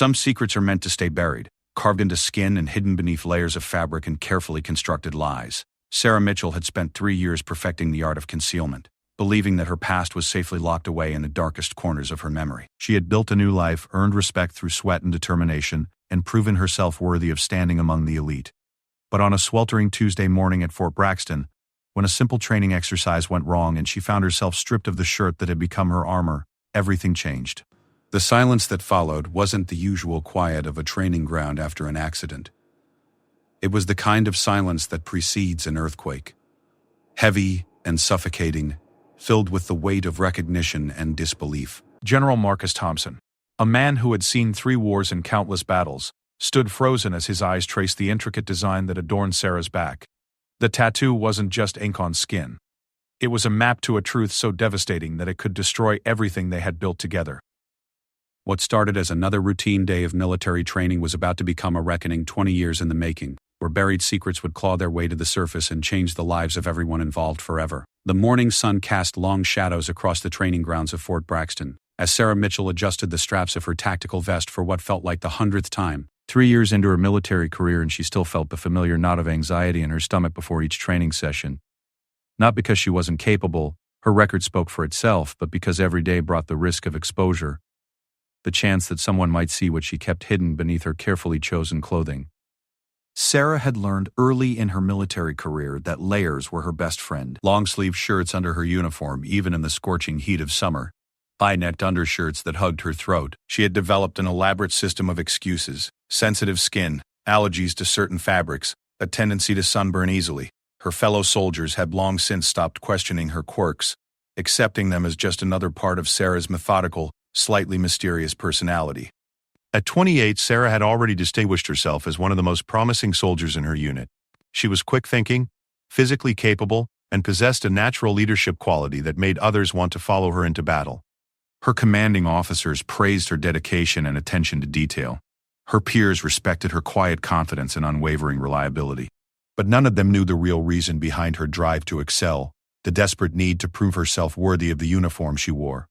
Some secrets are meant to stay buried, carved into skin and hidden beneath layers of fabric and carefully constructed lies. Sarah Mitchell had spent 3 years perfecting the art of concealment, believing that her past was safely locked away in the darkest corners of her memory. She had built a new life, earned respect through sweat and determination, and proven herself worthy of standing among the elite. But on a sweltering Tuesday morning at Fort Braxton, when a simple training exercise went wrong and she found herself stripped of the shirt that had become her armor, everything changed. The silence that followed wasn't the usual quiet of a training ground after an accident. It was the kind of silence that precedes an earthquake. Heavy and suffocating, filled with the weight of recognition and disbelief. General Marcus Thompson, a man who had seen 3 wars and countless battles, stood frozen as his eyes traced the intricate design that adorned Sarah's back. The tattoo wasn't just ink on skin. It was a map to a truth so devastating that it could destroy everything they had built together. What started as another routine day of military training was about to become a reckoning 20 years in the making, where buried secrets would claw their way to the surface and change the lives of everyone involved forever. The morning sun cast long shadows across the training grounds of Fort Braxton, as Sarah Mitchell adjusted the straps of her tactical vest for what felt like the 100th time. 3 years into her military career, and she still felt the familiar knot of anxiety in her stomach before each training session. Not because she wasn't capable, her record spoke for itself, but because every day brought the risk of exposure, the chance that someone might see what she kept hidden beneath her carefully chosen clothing. Sarah had learned early in her military career that layers were her best friend. Long-sleeve shirts under her uniform, even in the scorching heat of summer. High-necked undershirts that hugged her throat. She had developed an elaborate system of excuses: sensitive skin, allergies to certain fabrics, a tendency to sunburn easily. Her fellow soldiers had long since stopped questioning her quirks, accepting them as just another part of Sarah's methodical, slightly mysterious personality. At 28, Sarah had already distinguished herself as one of the most promising soldiers in her unit. She was quick-thinking, physically capable, and possessed a natural leadership quality that made others want to follow her into battle. Her commanding officers praised her dedication and attention to detail. Her peers respected her quiet confidence and unwavering reliability. But none of them knew the real reason behind her drive to excel, the desperate need to prove herself worthy of the uniform she wore.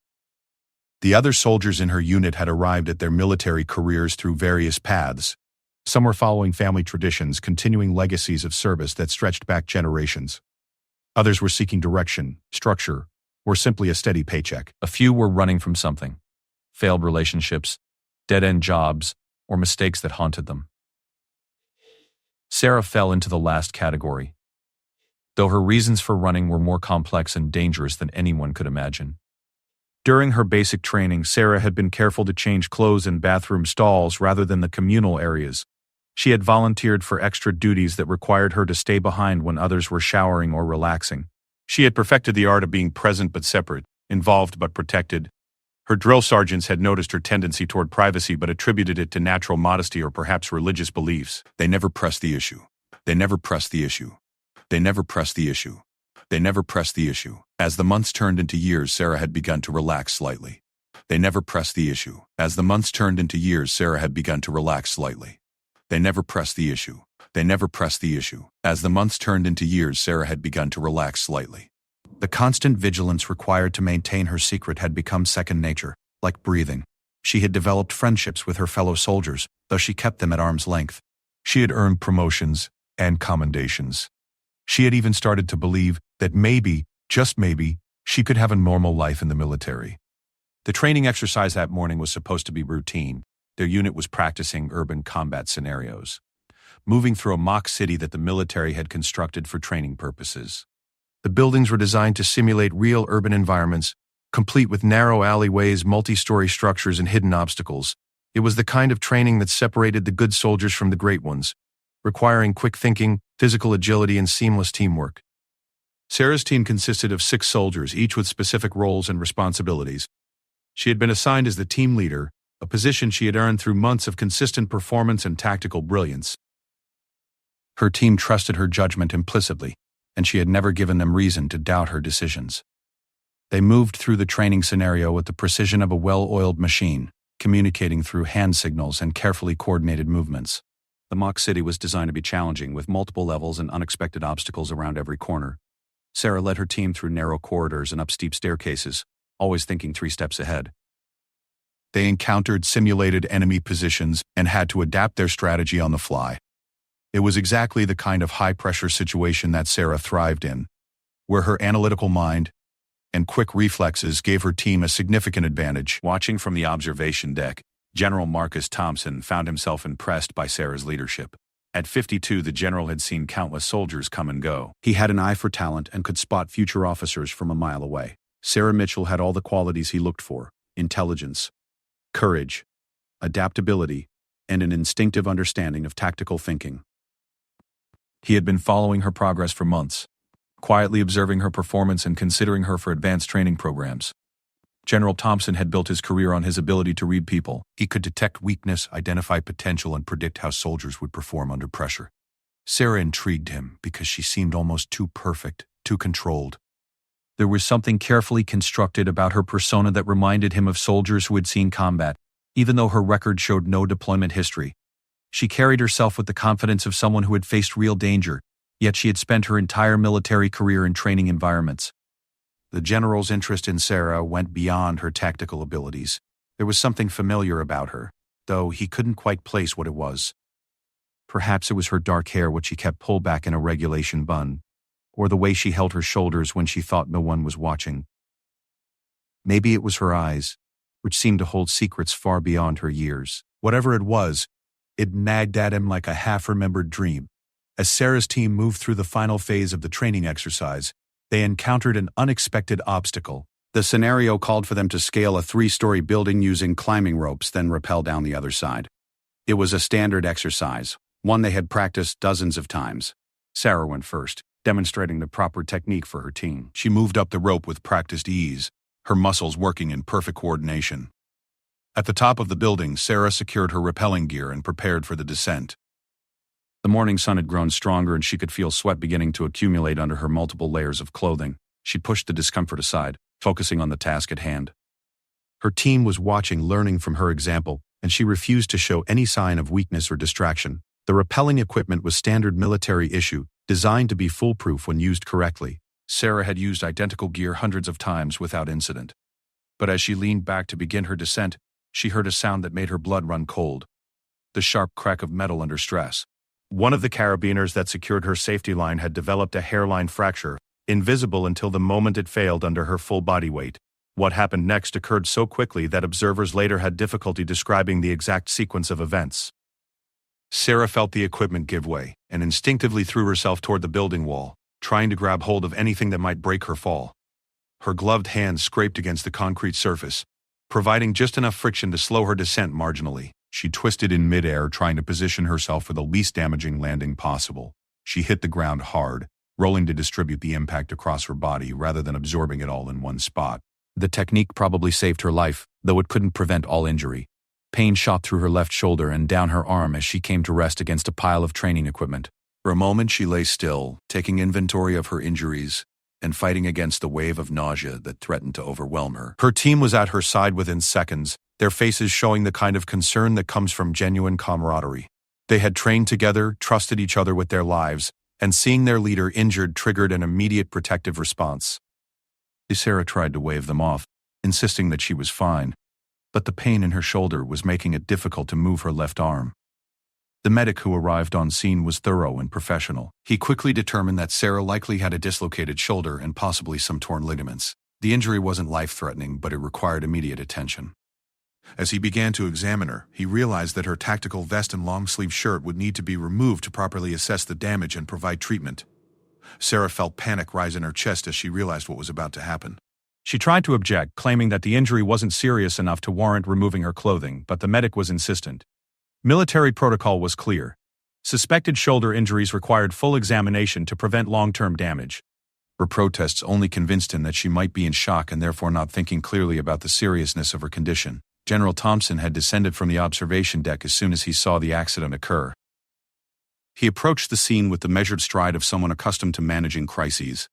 The other soldiers in her unit had arrived at their military careers through various paths. Some were following family traditions, continuing legacies of service that stretched back generations. Others were seeking direction, structure, or simply a steady paycheck. A few were running from something: failed relationships, dead-end jobs, or mistakes that haunted them. Sarah fell into the last category, though her reasons for running were more complex and dangerous than anyone could imagine. During her basic training, Sarah had been careful to change clothes in bathroom stalls rather than the communal areas. She had volunteered for extra duties that required her to stay behind when others were showering or relaxing. She had perfected the art of being present but separate, involved but protected. Her drill sergeants had noticed her tendency toward privacy but attributed it to natural modesty or perhaps religious beliefs. They never pressed the issue. They never pressed the issue. They never pressed the issue. They never pressed the issue. As the months turned into years, Sarah had begun to relax slightly. They never pressed the issue. As the months turned into years, Sarah had begun to relax slightly. They never pressed the issue. They never pressed the issue. As the months turned into years, Sarah had begun to relax slightly. The constant vigilance required to maintain her secret had become second nature, like breathing. She had developed friendships with her fellow soldiers, though she kept them at arm's length. She had earned promotions and commendations. She had even started to believe that maybe, just maybe, she could have a normal life in the military. The training exercise that morning was supposed to be routine. Their unit was practicing urban combat scenarios, moving through a mock city that the military had constructed for training purposes. The buildings were designed to simulate real urban environments, complete with narrow alleyways, multi-story structures, and hidden obstacles. It was the kind of training that separated the good soldiers from the great ones, requiring quick thinking, physical agility, and seamless teamwork. Sarah's team consisted of 6 soldiers, each with specific roles and responsibilities. She had been assigned as the team leader, a position she had earned through months of consistent performance and tactical brilliance. Her team trusted her judgment implicitly, and she had never given them reason to doubt her decisions. They moved through the training scenario with the precision of a well-oiled machine, communicating through hand signals and carefully coordinated movements. The mock city was designed to be challenging, with multiple levels and unexpected obstacles around every corner. Sarah led her team through narrow corridors and up steep staircases, always thinking 3 steps ahead. They encountered simulated enemy positions and had to adapt their strategy on the fly. It was exactly the kind of high-pressure situation that Sarah thrived in, where her analytical mind and quick reflexes gave her team a significant advantage. Watching from the observation deck, General Marcus Thompson found himself impressed by Sarah's leadership. At 52, the general had seen countless soldiers come and go. He had an eye for talent and could spot future officers from a mile away. Sarah Mitchell had all the qualities he looked for: intelligence, courage, adaptability, and an instinctive understanding of tactical thinking. He had been following her progress for months, quietly observing her performance and considering her for advanced training programs. General Thompson had built his career on his ability to read people. He could detect weakness, identify potential, and predict how soldiers would perform under pressure. Sarah intrigued him because she seemed almost too perfect, too controlled. There was something carefully constructed about her persona that reminded him of soldiers who had seen combat, even though her record showed no deployment history. She carried herself with the confidence of someone who had faced real danger, yet she had spent her entire military career in training environments. The general's interest in Sarah went beyond her tactical abilities. There was something familiar about her, though he couldn't quite place what it was. Perhaps it was her dark hair, which she kept pulled back in a regulation bun, or the way she held her shoulders when she thought no one was watching. Maybe it was her eyes, which seemed to hold secrets far beyond her years. Whatever it was, it nagged at him like a half-remembered dream. As Sarah's team moved through the final phase of the training exercise, they encountered an unexpected obstacle. The scenario called for them to scale a 3-story building using climbing ropes, then rappel down the other side. It was a standard exercise, one they had practiced dozens of times. Sarah went first, demonstrating the proper technique for her team. She moved up the rope with practiced ease, her muscles working in perfect coordination. At the top of the building, Sarah secured her rappelling gear and prepared for the descent. The morning sun had grown stronger and she could feel sweat beginning to accumulate under her multiple layers of clothing. She pushed the discomfort aside, focusing on the task at hand. Her team was watching, learning from her example, and she refused to show any sign of weakness or distraction. The rappelling equipment was standard military issue, designed to be foolproof when used correctly. Sarah had used identical gear hundreds of times without incident. But as she leaned back to begin her descent, she heard a sound that made her blood run cold. The sharp crack of metal under stress. One of the carabiners that secured her safety line had developed a hairline fracture, invisible until the moment it failed under her full body weight. What happened next occurred so quickly that observers later had difficulty describing the exact sequence of events. Sarah felt the equipment give way and instinctively threw herself toward the building wall, trying to grab hold of anything that might break her fall. Her gloved hands scraped against the concrete surface, providing just enough friction to slow her descent marginally. She twisted in midair, trying to position herself for the least damaging landing possible. She hit the ground hard, rolling to distribute the impact across her body rather than absorbing it all in one spot. The technique probably saved her life, though it couldn't prevent all injury. Pain shot through her left shoulder and down her arm as she came to rest against a pile of training equipment. For a moment she lay still, taking inventory of her injuries and fighting against the wave of nausea that threatened to overwhelm her. Her team was at her side within seconds, their faces showing the kind of concern that comes from genuine camaraderie. They had trained together, trusted each other with their lives, and seeing their leader injured triggered an immediate protective response. Sarah tried to wave them off, insisting that she was fine, but the pain in her shoulder was making it difficult to move her left arm. The medic who arrived on scene was thorough and professional. He quickly determined that Sarah likely had a dislocated shoulder and possibly some torn ligaments. The injury wasn't life-threatening, but it required immediate attention. As he began to examine her, he realized that her tactical vest and long-sleeve shirt would need to be removed to properly assess the damage and provide treatment. Sarah felt panic rise in her chest as she realized what was about to happen. She tried to object, claiming that the injury wasn't serious enough to warrant removing her clothing, but the medic was insistent. Military protocol was clear. Suspected shoulder injuries required full examination to prevent long-term damage. Her protests only convinced him that she might be in shock and therefore not thinking clearly about the seriousness of her condition. General Thompson had descended from the observation deck as soon as he saw the accident occur. He approached the scene with the measured stride of someone accustomed to managing crises.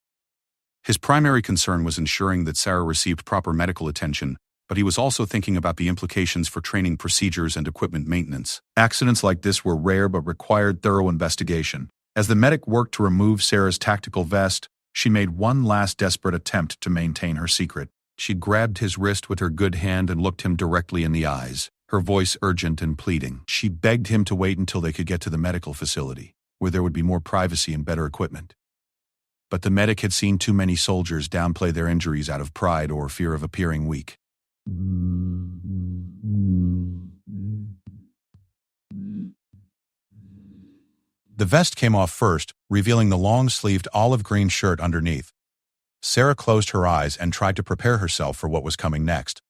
His primary concern was ensuring that Sarah received proper medical attention, but he was also thinking about the implications for training procedures and equipment maintenance. Accidents like this were rare but required thorough investigation. As the medic worked to remove Sarah's tactical vest, she made one last desperate attempt to maintain her secret. She grabbed his wrist with her good hand and looked him directly in the eyes, her voice urgent and pleading. She begged him to wait until they could get to the medical facility, where there would be more privacy and better equipment. But the medic had seen too many soldiers downplay their injuries out of pride or fear of appearing weak. The vest came off first, revealing the long-sleeved olive-green shirt underneath. Sarah closed her eyes and tried to prepare herself for what was coming next.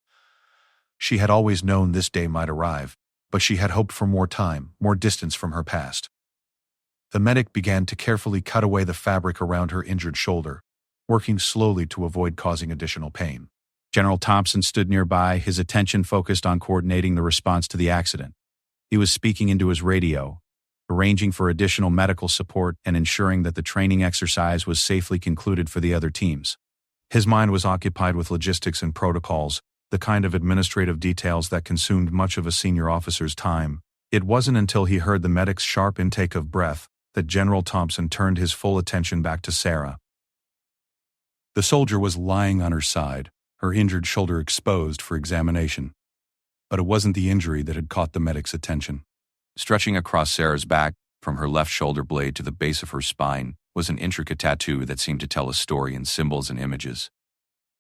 She had always known this day might arrive, but she had hoped for more time, more distance from her past. The medic began to carefully cut away the fabric around her injured shoulder, working slowly to avoid causing additional pain. General Thompson stood nearby, his attention focused on coordinating the response to the accident. He was speaking into his radio, arranging for additional medical support and ensuring that the training exercise was safely concluded for the other teams. His mind was occupied with logistics and protocols, the kind of administrative details that consumed much of a senior officer's time. It wasn't until he heard the medic's sharp intake of breath that General Thompson turned his full attention back to Sarah. The soldier was lying on her side, her injured shoulder exposed for examination. But it wasn't the injury that had caught the medic's attention. Stretching across Sarah's back, from her left shoulder blade to the base of her spine, was an intricate tattoo that seemed to tell a story in symbols and images.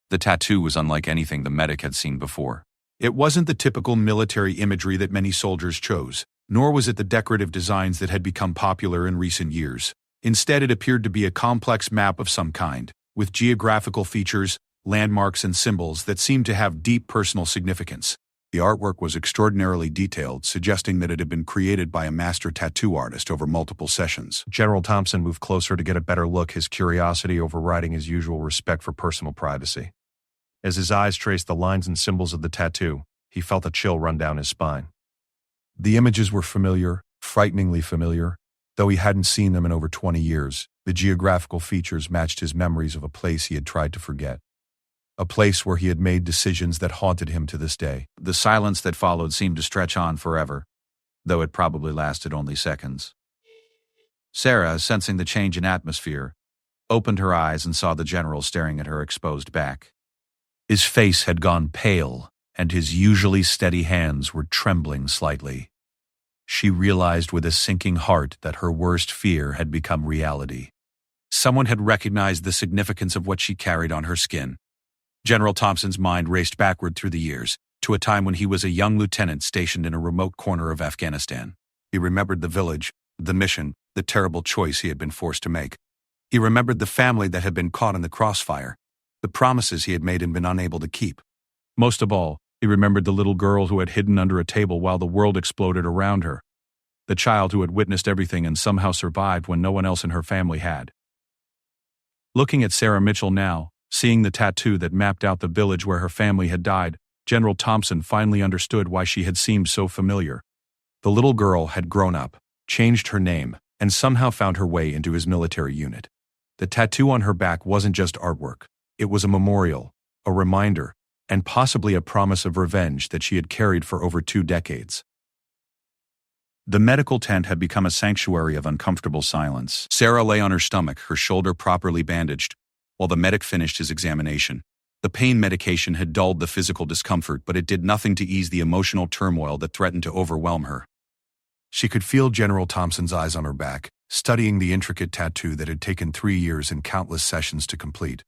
The tattoo was unlike anything the medic had seen before. It wasn't the typical military imagery that many soldiers chose, nor was it the decorative designs that had become popular in recent years. Instead, it appeared to be a complex map of some kind, with geographical features, landmarks, and symbols that seemed to have deep personal significance. The artwork was extraordinarily detailed, suggesting that it had been created by a master tattoo artist over multiple sessions. General Thompson moved closer to get a better look, his curiosity overriding his usual respect for personal privacy. As his eyes traced the lines and symbols of the tattoo, he felt a chill run down his spine. The images were familiar, frighteningly familiar. Though he hadn't seen them in over 20 years, the geographical features matched his memories of a place he had tried to forget. A place where he had made decisions that haunted him to this day. The silence that followed seemed to stretch on forever, though it probably lasted only seconds. Sarah, sensing the change in atmosphere, opened her eyes and saw the general staring at her exposed back. His face had gone pale, and his usually steady hands were trembling slightly. She realized with a sinking heart that her worst fear had become reality. Someone had recognized the significance of what she carried on her skin. General Thompson's mind raced backward through the years, to a time when he was a young lieutenant stationed in a remote corner of Afghanistan. He remembered the village, the mission, the terrible choice he had been forced to make. He remembered the family that had been caught in the crossfire, the promises he had made and been unable to keep. Most of all, he remembered the little girl who had hidden under a table while the world exploded around her, the child who had witnessed everything and somehow survived when no one else in her family had. Looking at Sarah Mitchell now, seeing the tattoo that mapped out the village where her family had died, General Thompson finally understood why she had seemed so familiar. The little girl had grown up, changed her name, and somehow found her way into his military unit. The tattoo on her back wasn't just artwork. It was a memorial, a reminder, and possibly a promise of revenge that she had carried for over 2 decades. The medical tent had become a sanctuary of uncomfortable silence. Sarah lay on her stomach, her shoulder properly bandaged, while the medic finished his examination. The pain medication had dulled the physical discomfort, but it did nothing to ease the emotional turmoil that threatened to overwhelm her. She could feel General Thompson's eyes on her back, studying the intricate tattoo that had taken 3 years and countless sessions to complete.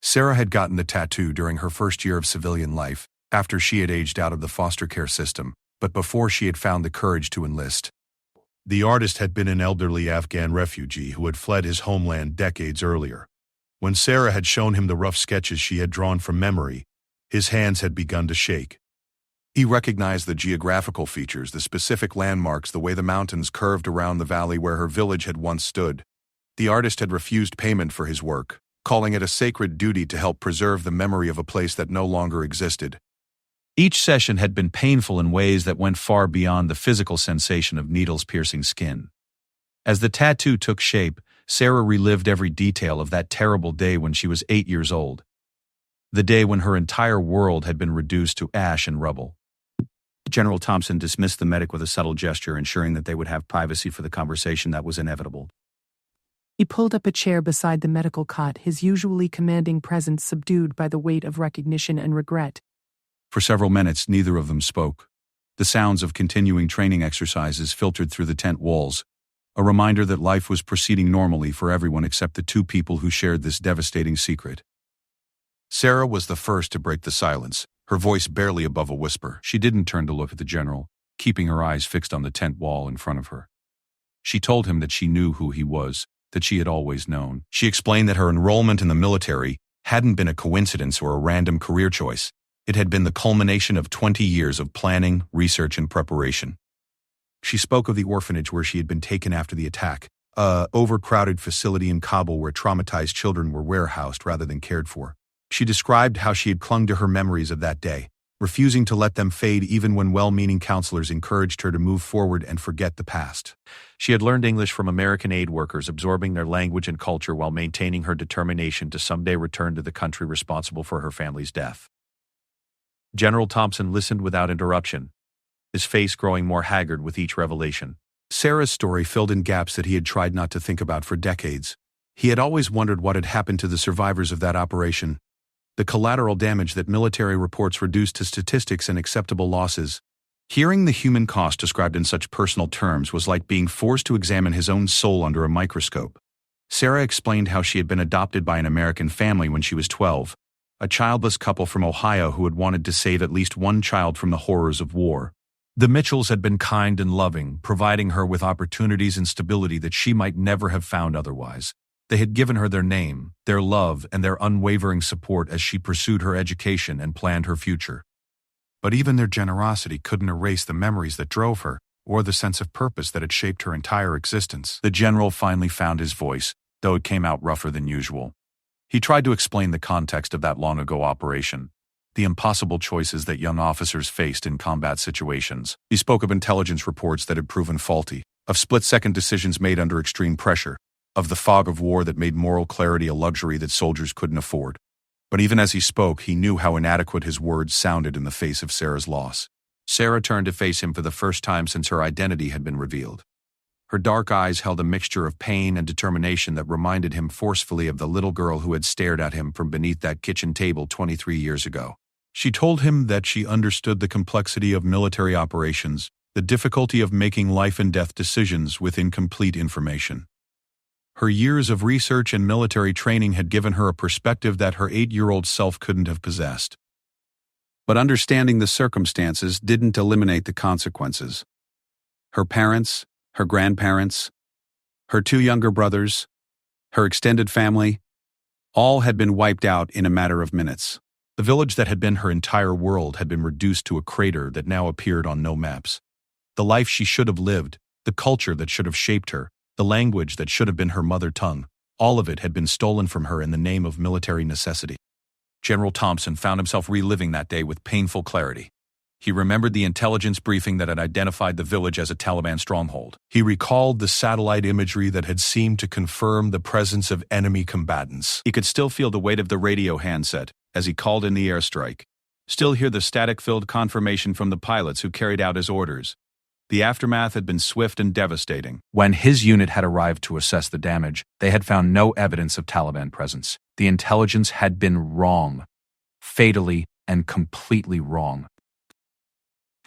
Sarah had gotten the tattoo during her first year of civilian life, after she had aged out of the foster care system, but before she had found the courage to enlist. The artist had been an elderly Afghan refugee who had fled his homeland decades earlier. When Sarah had shown him the rough sketches she had drawn from memory, his hands had begun to shake. He recognized the geographical features, the specific landmarks, the way the mountains curved around the valley where her village had once stood. The artist had refused payment for his work, calling it a sacred duty to help preserve the memory of a place that no longer existed. Each session had been painful in ways that went far beyond the physical sensation of needles piercing skin. As the tattoo took shape, Sarah relived every detail of that terrible day when she was 8 years old. The day when her entire world had been reduced to ash and rubble. General Thompson dismissed the medic with a subtle gesture, ensuring that they would have privacy for the conversation that was inevitable. He pulled up a chair beside the medical cot, his usually commanding presence subdued by the weight of recognition and regret. For several minutes, neither of them spoke. The sounds of continuing training exercises filtered through the tent walls, a reminder that life was proceeding normally for everyone except the two people who shared this devastating secret. Sarah was the first to break the silence, her voice barely above a whisper. She didn't turn to look at the general, keeping her eyes fixed on the tent wall in front of her. She told him that she knew who he was, that she had always known. She explained that her enrollment in the military hadn't been a coincidence or a random career choice. It had been the culmination of 20 years of planning, research, and preparation. She spoke of the orphanage where she had been taken after the attack, a overcrowded facility in Kabul where traumatized children were warehoused rather than cared for. She described how she had clung to her memories of that day, refusing to let them fade even when well-meaning counselors encouraged her to move forward and forget the past. She had learned English from American aid workers, absorbing their language and culture while maintaining her determination to someday return to the country responsible for her family's death. General Thompson listened without interruption, his face growing more haggard with each revelation. Sarah's story filled in gaps that he had tried not to think about for decades. He had always wondered what had happened to the survivors of that operation, the collateral damage that military reports reduced to statistics and acceptable losses. Hearing the human cost described in such personal terms was like being forced to examine his own soul under a microscope. Sarah explained how she had been adopted by an American family when she was 12, a childless couple from Ohio who had wanted to save at least one child from the horrors of war. The Mitchells had been kind and loving, providing her with opportunities and stability that she might never have found otherwise. They had given her their name, their love, and their unwavering support as she pursued her education and planned her future. But even their generosity couldn't erase the memories that drove her, or the sense of purpose that had shaped her entire existence. The general finally found his voice, though it came out rougher than usual. He tried to explain the context of that long-ago operation, the impossible choices that young officers faced in combat situations. He spoke of intelligence reports that had proven faulty, of split-second decisions made under extreme pressure, of the fog of war that made moral clarity a luxury that soldiers couldn't afford. But even as he spoke, he knew how inadequate his words sounded in the face of Sarah's loss. Sarah turned to face him for the first time since her identity had been revealed. Her dark eyes held a mixture of pain and determination that reminded him forcefully of the little girl who had stared at him from beneath that kitchen table 23 years ago. She told him that she understood the complexity of military operations, the difficulty of making life-and-death decisions with incomplete information. Her years of research and military training had given her a perspective that her 8-year-old self couldn't have possessed. But understanding the circumstances didn't eliminate the consequences. Her parents, her grandparents, her 2 younger brothers, her extended family, all had been wiped out in a matter of minutes. The village that had been her entire world had been reduced to a crater that now appeared on no maps. The life she should have lived, the culture that should have shaped her, the language that should have been her mother tongue, all of it had been stolen from her in the name of military necessity. General Thompson found himself reliving that day with painful clarity. He remembered the intelligence briefing that had identified the village as a Taliban stronghold. He recalled the satellite imagery that had seemed to confirm the presence of enemy combatants. He could still feel the weight of the radio handset as he called in the airstrike, still hear the static-filled confirmation from the pilots who carried out his orders. The aftermath had been swift and devastating. When his unit had arrived to assess the damage, they had found no evidence of Taliban presence. The intelligence had been wrong, fatally and completely wrong.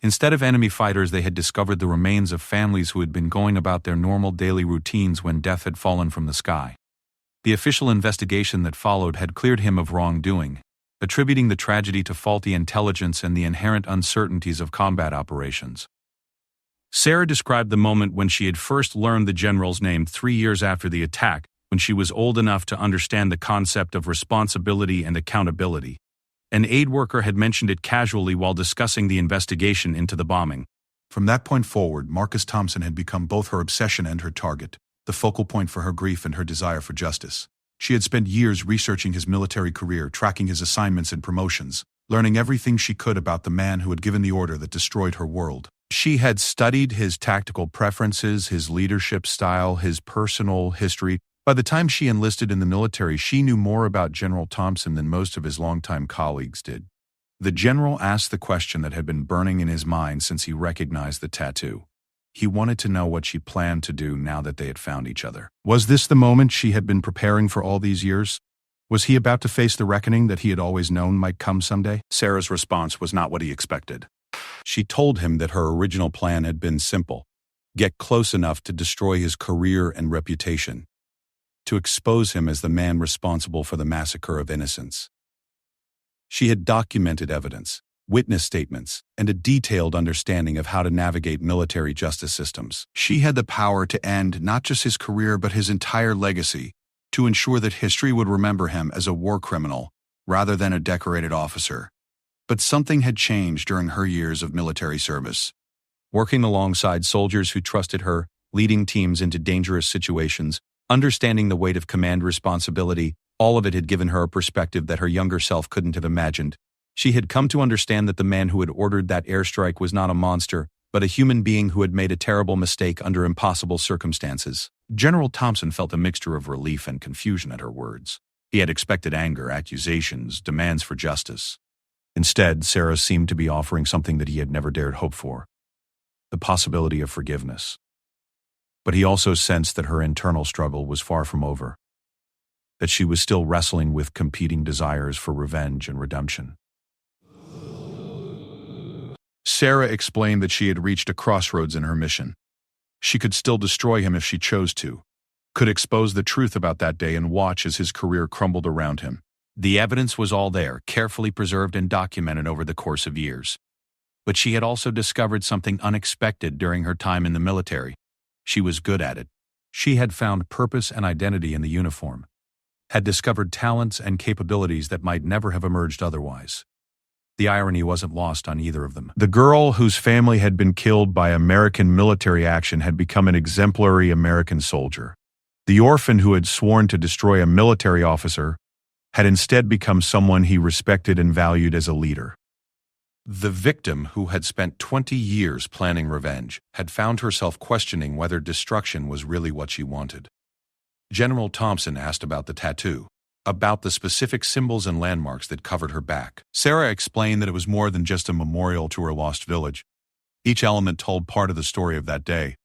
Instead of enemy fighters, they had discovered the remains of families who had been going about their normal daily routines when death had fallen from the sky. The official investigation that followed had cleared him of wrongdoing, attributing the tragedy to faulty intelligence and the inherent uncertainties of combat operations. Sarah described the moment when she had first learned the general's name 3 years after the attack, when she was old enough to understand the concept of responsibility and accountability. An aid worker had mentioned it casually while discussing the investigation into the bombing. From that point forward, Marcus Thompson had become both her obsession and her target, the focal point for her grief and her desire for justice. She had spent years researching his military career, tracking his assignments and promotions, learning everything she could about the man who had given the order that destroyed her world. She had studied his tactical preferences, his leadership style, his personal history. By the time she enlisted in the military, she knew more about General Thompson than most of his longtime colleagues did. The general asked the question that had been burning in his mind since he recognized the tattoo. He wanted to know what she planned to do now that they had found each other. Was this the moment she had been preparing for all these years? Was he about to face the reckoning that he had always known might come someday? Sarah's response was not what he expected. She told him that her original plan had been simple: get close enough to destroy his career and reputation, to expose him as the man responsible for the massacre of innocents. She had documented evidence, witness statements, and a detailed understanding of how to navigate military justice systems. She had the power to end not just his career but his entire legacy, to ensure that history would remember him as a war criminal rather than a decorated officer. But something had changed during her years of military service. Working alongside soldiers who trusted her, leading teams into dangerous situations, understanding the weight of command responsibility, all of it had given her a perspective that her younger self couldn't have imagined. She had come to understand that the man who had ordered that airstrike was not a monster, but a human being who had made a terrible mistake under impossible circumstances. General Thompson felt a mixture of relief and confusion at her words. He had expected anger, accusations, demands for justice. Instead, Sarah seemed to be offering something that he had never dared hope for: the possibility of forgiveness. But he also sensed that her internal struggle was far from over, that she was still wrestling with competing desires for revenge and redemption. Sarah explained that she had reached a crossroads in her mission. She could still destroy him if she chose to, could expose the truth about that day and watch as his career crumbled around him. The evidence was all there, carefully preserved and documented over the course of years. But she had also discovered something unexpected during her time in the military. She was good at it. She had found purpose and identity in the uniform, had discovered talents and capabilities that might never have emerged otherwise. The irony wasn't lost on either of them. The girl whose family had been killed by American military action had become an exemplary American soldier. The orphan who had sworn to destroy a military officer had instead become someone he respected and valued as a leader. The victim, who had spent 20 years planning revenge, had found herself questioning whether destruction was really what she wanted. General Thompson asked about the tattoo, about the specific symbols and landmarks that covered her back. Sarah explained that it was more than just a memorial to her lost village. Each element told part of the story of that day,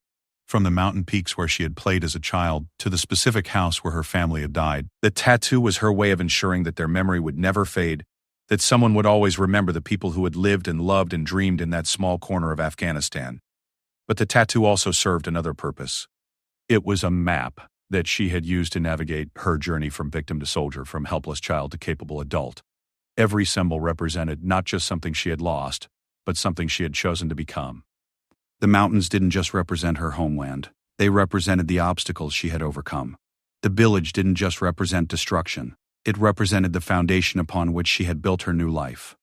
from the mountain peaks where she had played as a child to the specific house where her family had died. The tattoo was her way of ensuring that their memory would never fade, that someone would always remember the people who had lived and loved and dreamed in that small corner of Afghanistan. But the tattoo also served another purpose. It was a map that she had used to navigate her journey from victim to soldier, from helpless child to capable adult. Every symbol represented not just something she had lost, but something she had chosen to become. The mountains didn't just represent her homeland. They represented the obstacles she had overcome. The village didn't just represent destruction. It represented the foundation upon which she had built her new life.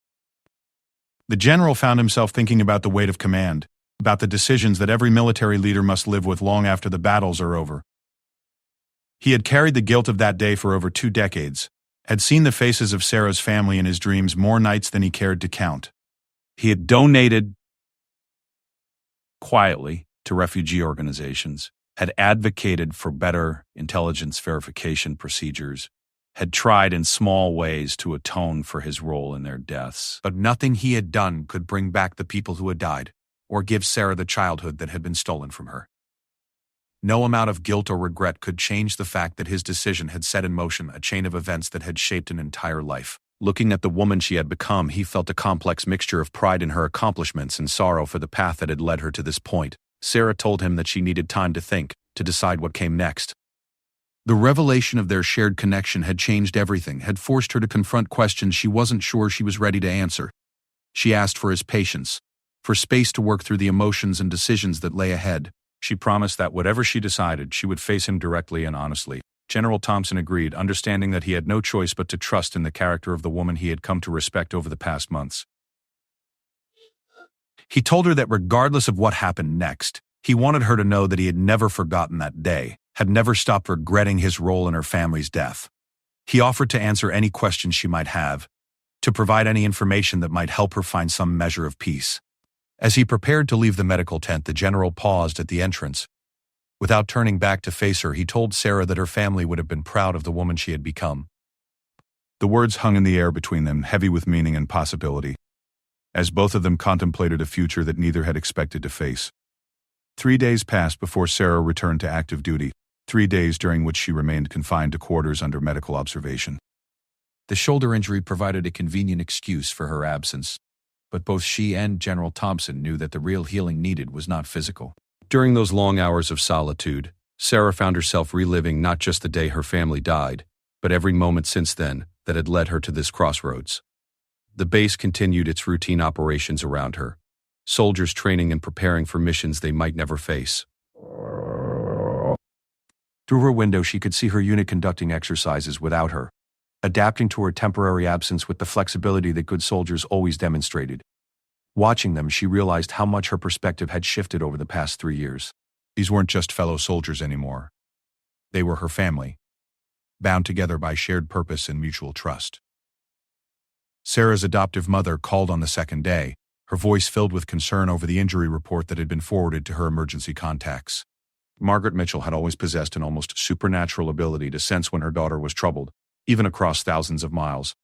The general found himself thinking about the weight of command, about the decisions that every military leader must live with long after the battles are over. He had carried the guilt of that day for over 2 decades, had seen the faces of Sarah's family in his dreams more nights than he cared to count. He had donated quietly to refugee organizations, had advocated for better intelligence verification procedures, had tried in small ways to atone for his role in their deaths. But nothing he had done could bring back the people who had died, or give Sarah the childhood that had been stolen from her. No amount of guilt or regret could change the fact that his decision had set in motion a chain of events that had shaped an entire life. Looking at the woman she had become, he felt a complex mixture of pride in her accomplishments and sorrow for the path that had led her to this point. Sarah told him that she needed time to think, to decide what came next. The revelation of their shared connection had changed everything, had forced her to confront questions she wasn't sure she was ready to answer. She asked for his patience, for space to work through the emotions and decisions that lay ahead. She promised that whatever she decided, she would face him directly and honestly. General Thompson agreed, understanding that he had no choice but to trust in the character of the woman he had come to respect over the past months. He told her that regardless of what happened next, he wanted her to know that he had never forgotten that day, had never stopped regretting his role in her family's death. He offered to answer any questions she might have, to provide any information that might help her find some measure of peace. As he prepared to leave the medical tent, the general paused at the entrance. Without turning back to face her, he told Sarah that her family would have been proud of the woman she had become. The words hung in the air between them, heavy with meaning and possibility, as both of them contemplated a future that neither had expected to face. 3 days passed before Sarah returned to active duty, 3 days during which she remained confined to quarters under medical observation. The shoulder injury provided a convenient excuse for her absence, but both she and General Thompson knew that the real healing needed was not physical. During those long hours of solitude, Sarah found herself reliving not just the day her family died, but every moment since then that had led her to this crossroads. The base continued its routine operations around her, soldiers training and preparing for missions they might never face. Through her window, she could see her unit conducting exercises without her, adapting to her temporary absence with the flexibility that good soldiers always demonstrated. Watching them, she realized how much her perspective had shifted over the past 3 years. These weren't just fellow soldiers anymore. They were her family, bound together by shared purpose and mutual trust. Sarah's adoptive mother called on the second day, her voice filled with concern over the injury report that had been forwarded to her emergency contacts. Margaret Mitchell had always possessed an almost supernatural ability to sense when her daughter was troubled, even across thousands of miles.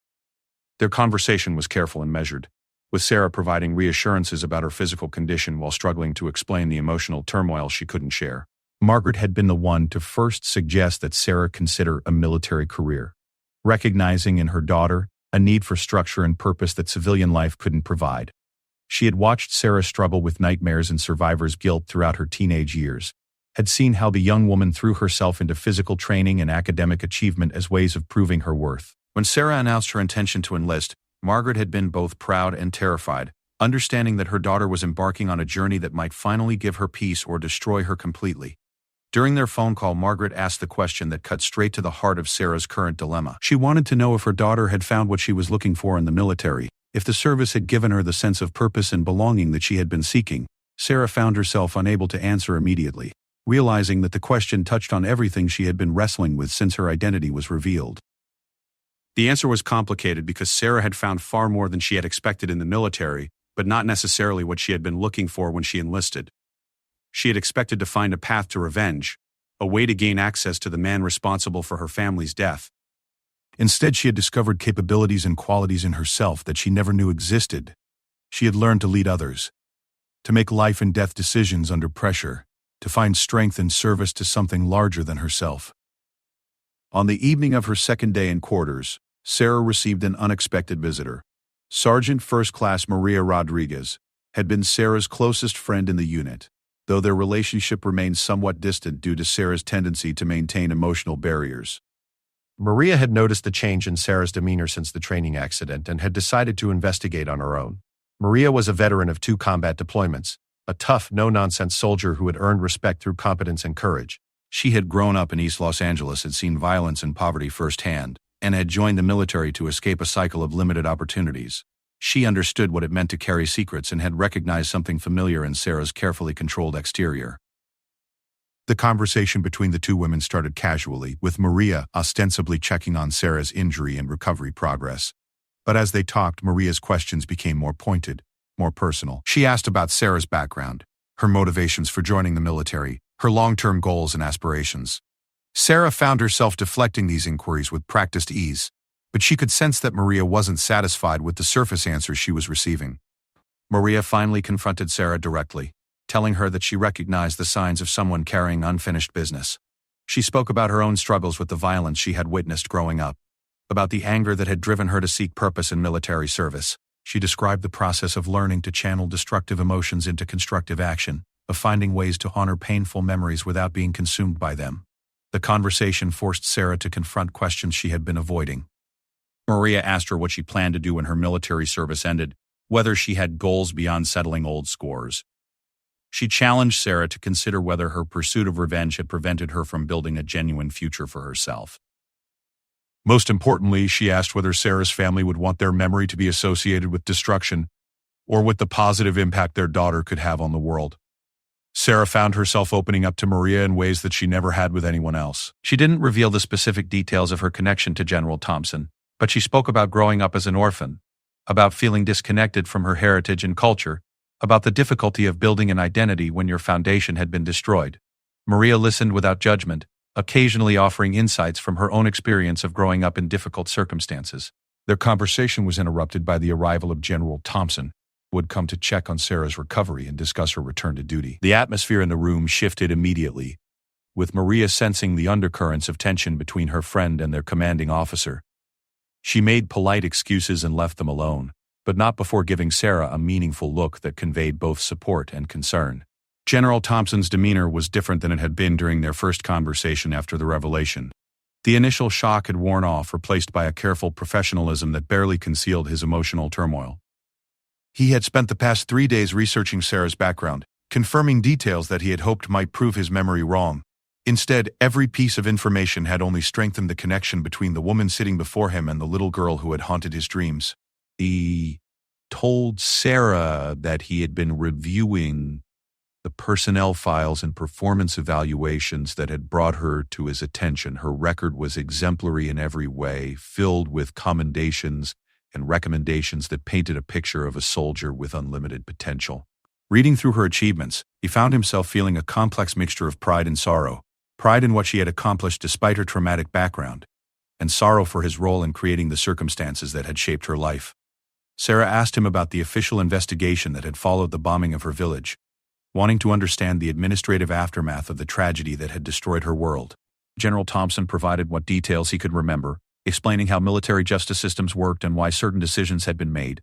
Their conversation was careful and measured, with Sarah providing reassurances about her physical condition while struggling to explain the emotional turmoil she couldn't share. Margaret had been the one to first suggest that Sarah consider a military career, recognizing in her daughter a need for structure and purpose that civilian life couldn't provide. She had watched Sarah struggle with nightmares and survivor's guilt throughout her teenage years, had seen how the young woman threw herself into physical training and academic achievement as ways of proving her worth. When Sarah announced her intention to enlist, Margaret had been both proud and terrified, understanding that her daughter was embarking on a journey that might finally give her peace or destroy her completely. During their phone call, Margaret asked the question that cut straight to the heart of Sarah's current dilemma. She wanted to know if her daughter had found what she was looking for in the military, if the service had given her the sense of purpose and belonging that she had been seeking. Sarah found herself unable to answer immediately, realizing that the question touched on everything she had been wrestling with since her identity was revealed. The answer was complicated because Sarah had found far more than she had expected in the military, but not necessarily what she had been looking for when she enlisted. She had expected to find a path to revenge, a way to gain access to the man responsible for her family's death. Instead, she had discovered capabilities and qualities in herself that she never knew existed. She had learned to lead others, to make life and death decisions under pressure, to find strength and service to something larger than herself. On the evening of her second day in quarters, Sarah received an unexpected visitor. Sergeant First Class Maria Rodriguez had been Sarah's closest friend in the unit, though their relationship remained somewhat distant due to Sarah's tendency to maintain emotional barriers. Maria had noticed the change in Sarah's demeanor since the training accident and had decided to investigate on her own. Maria was a veteran of 2 combat deployments, a tough, no-nonsense soldier who had earned respect through competence and courage. She had grown up in East Los Angeles, had seen violence and poverty firsthand, and had joined the military to escape a cycle of limited opportunities. She understood what it meant to carry secrets and had recognized something familiar in Sarah's carefully controlled exterior. The conversation between the two women started casually, with Maria ostensibly checking on Sarah's injury and recovery progress. But as they talked, Maria's questions became more pointed, more personal. She asked about Sarah's background, her motivations for joining the military, her long-term goals and aspirations. Sarah found herself deflecting these inquiries with practiced ease, but she could sense that Maria wasn't satisfied with the surface answers she was receiving. Maria finally confronted Sarah directly, telling her that she recognized the signs of someone carrying unfinished business. She spoke about her own struggles with the violence she had witnessed growing up, about the anger that had driven her to seek purpose in military service. She described the process of learning to channel destructive emotions into constructive action, of finding ways to honor painful memories without being consumed by them. The conversation forced Sarah to confront questions she had been avoiding. Maria asked her what she planned to do when her military service ended, whether she had goals beyond settling old scores. She challenged Sarah to consider whether her pursuit of revenge had prevented her from building a genuine future for herself. Most importantly, she asked whether Sarah's family would want their memory to be associated with destruction, or with the positive impact their daughter could have on the world. Sarah found herself opening up to Maria in ways that she never had with anyone else. She didn't reveal the specific details of her connection to General Thompson, but she spoke about growing up as an orphan, about feeling disconnected from her heritage and culture, about the difficulty of building an identity when your foundation had been destroyed. Maria listened without judgment, occasionally offering insights from her own experience of growing up in difficult circumstances. Their conversation was interrupted by the arrival of General Thompson, would come to check on Sarah's recovery and discuss her return to duty. The atmosphere in the room shifted immediately, with Maria sensing the undercurrents of tension between her friend and their commanding officer. She made polite excuses and left them alone, but not before giving Sarah a meaningful look that conveyed both support and concern. General Thompson's demeanor was different than it had been during their first conversation after the revelation. The initial shock had worn off, replaced by a careful professionalism that barely concealed his emotional turmoil. He had spent the past 3 days researching Sarah's background, confirming details that he had hoped might prove his memory wrong. Instead, every piece of information had only strengthened the connection between the woman sitting before him and the little girl who had haunted his dreams. He told Sarah that he had been reviewing the personnel files and performance evaluations that had brought her to his attention. Her record was exemplary in every way, filled with commendations and recommendations that painted a picture of a soldier with unlimited potential. Reading through her achievements, he found himself feeling a complex mixture of pride and sorrow. Pride in what she had accomplished despite her traumatic background, and sorrow for his role in creating the circumstances that had shaped her life. Sarah asked him about the official investigation that had followed the bombing of her village, wanting to understand the administrative aftermath of the tragedy that had destroyed her world. General Thompson provided what details he could remember, explaining how military justice systems worked and why certain decisions had been made.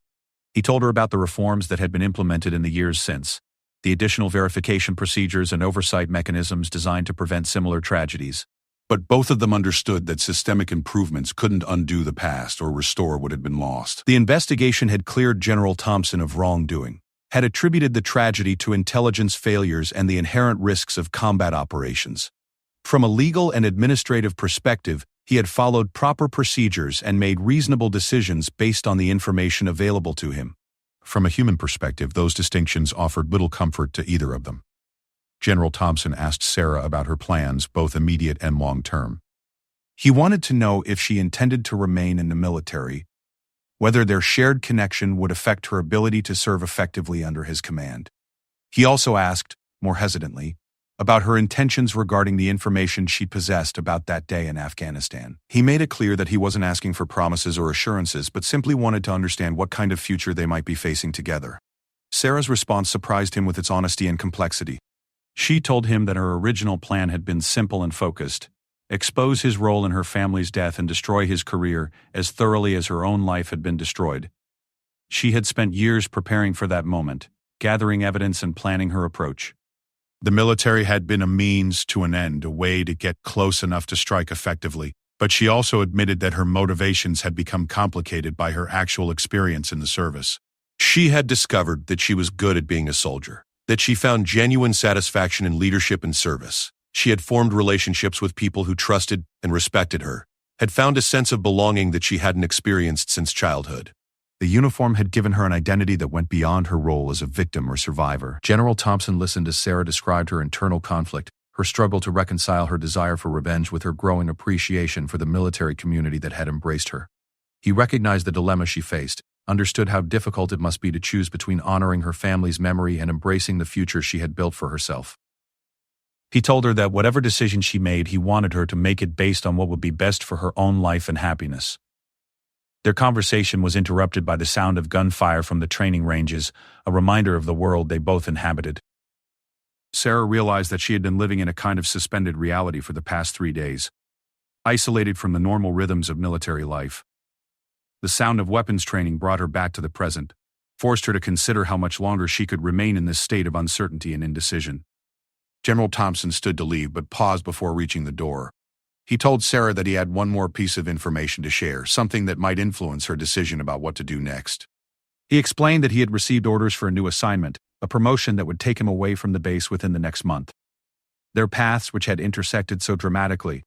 He told her about the reforms that had been implemented in the years since, the additional verification procedures and oversight mechanisms designed to prevent similar tragedies. But both of them understood that systemic improvements couldn't undo the past or restore what had been lost. The investigation had cleared General Thompson of wrongdoing, had attributed the tragedy to intelligence failures and the inherent risks of combat operations. From a legal and administrative perspective, he had followed proper procedures and made reasonable decisions based on the information available to him. From a human perspective, those distinctions offered little comfort to either of them. General Thompson asked Sarah about her plans, both immediate and long-term. He wanted to know if she intended to remain in the military, whether their shared connection would affect her ability to serve effectively under his command. He also asked, more hesitantly, about her intentions regarding the information she possessed about that day in Afghanistan. He made it clear that he wasn't asking for promises or assurances, but simply wanted to understand what kind of future they might be facing together. Sarah's response surprised him with its honesty and complexity. She told him that her original plan had been simple and focused: expose his role in her family's death and destroy his career as thoroughly as her own life had been destroyed. She had spent years preparing for that moment, gathering evidence and planning her approach. The military had been a means to an end, a way to get close enough to strike effectively, but she also admitted that her motivations had become complicated by her actual experience in the service. She had discovered that she was good at being a soldier, that she found genuine satisfaction in leadership and service. She had formed relationships with people who trusted and respected her, had found a sense of belonging that she hadn't experienced since childhood. The uniform had given her an identity that went beyond her role as a victim or survivor. General Thompson listened as Sarah described her internal conflict, her struggle to reconcile her desire for revenge with her growing appreciation for the military community that had embraced her. He recognized the dilemma she faced, understood how difficult it must be to choose between honoring her family's memory and embracing the future she had built for herself. He told her that whatever decision she made, he wanted her to make it based on what would be best for her own life and happiness. Their conversation was interrupted by the sound of gunfire from the training ranges, a reminder of the world they both inhabited. Sarah realized that she had been living in a kind of suspended reality for the past 3 days, isolated from the normal rhythms of military life. The sound of weapons training brought her back to the present, forced her to consider how much longer she could remain in this state of uncertainty and indecision. General Thompson stood to leave but paused before reaching the door. He told Sarah that he had one more piece of information to share, something that might influence her decision about what to do next. He explained that he had received orders for a new assignment, a promotion that would take him away from the base within the next month. Their paths, which had intersected so dramatically,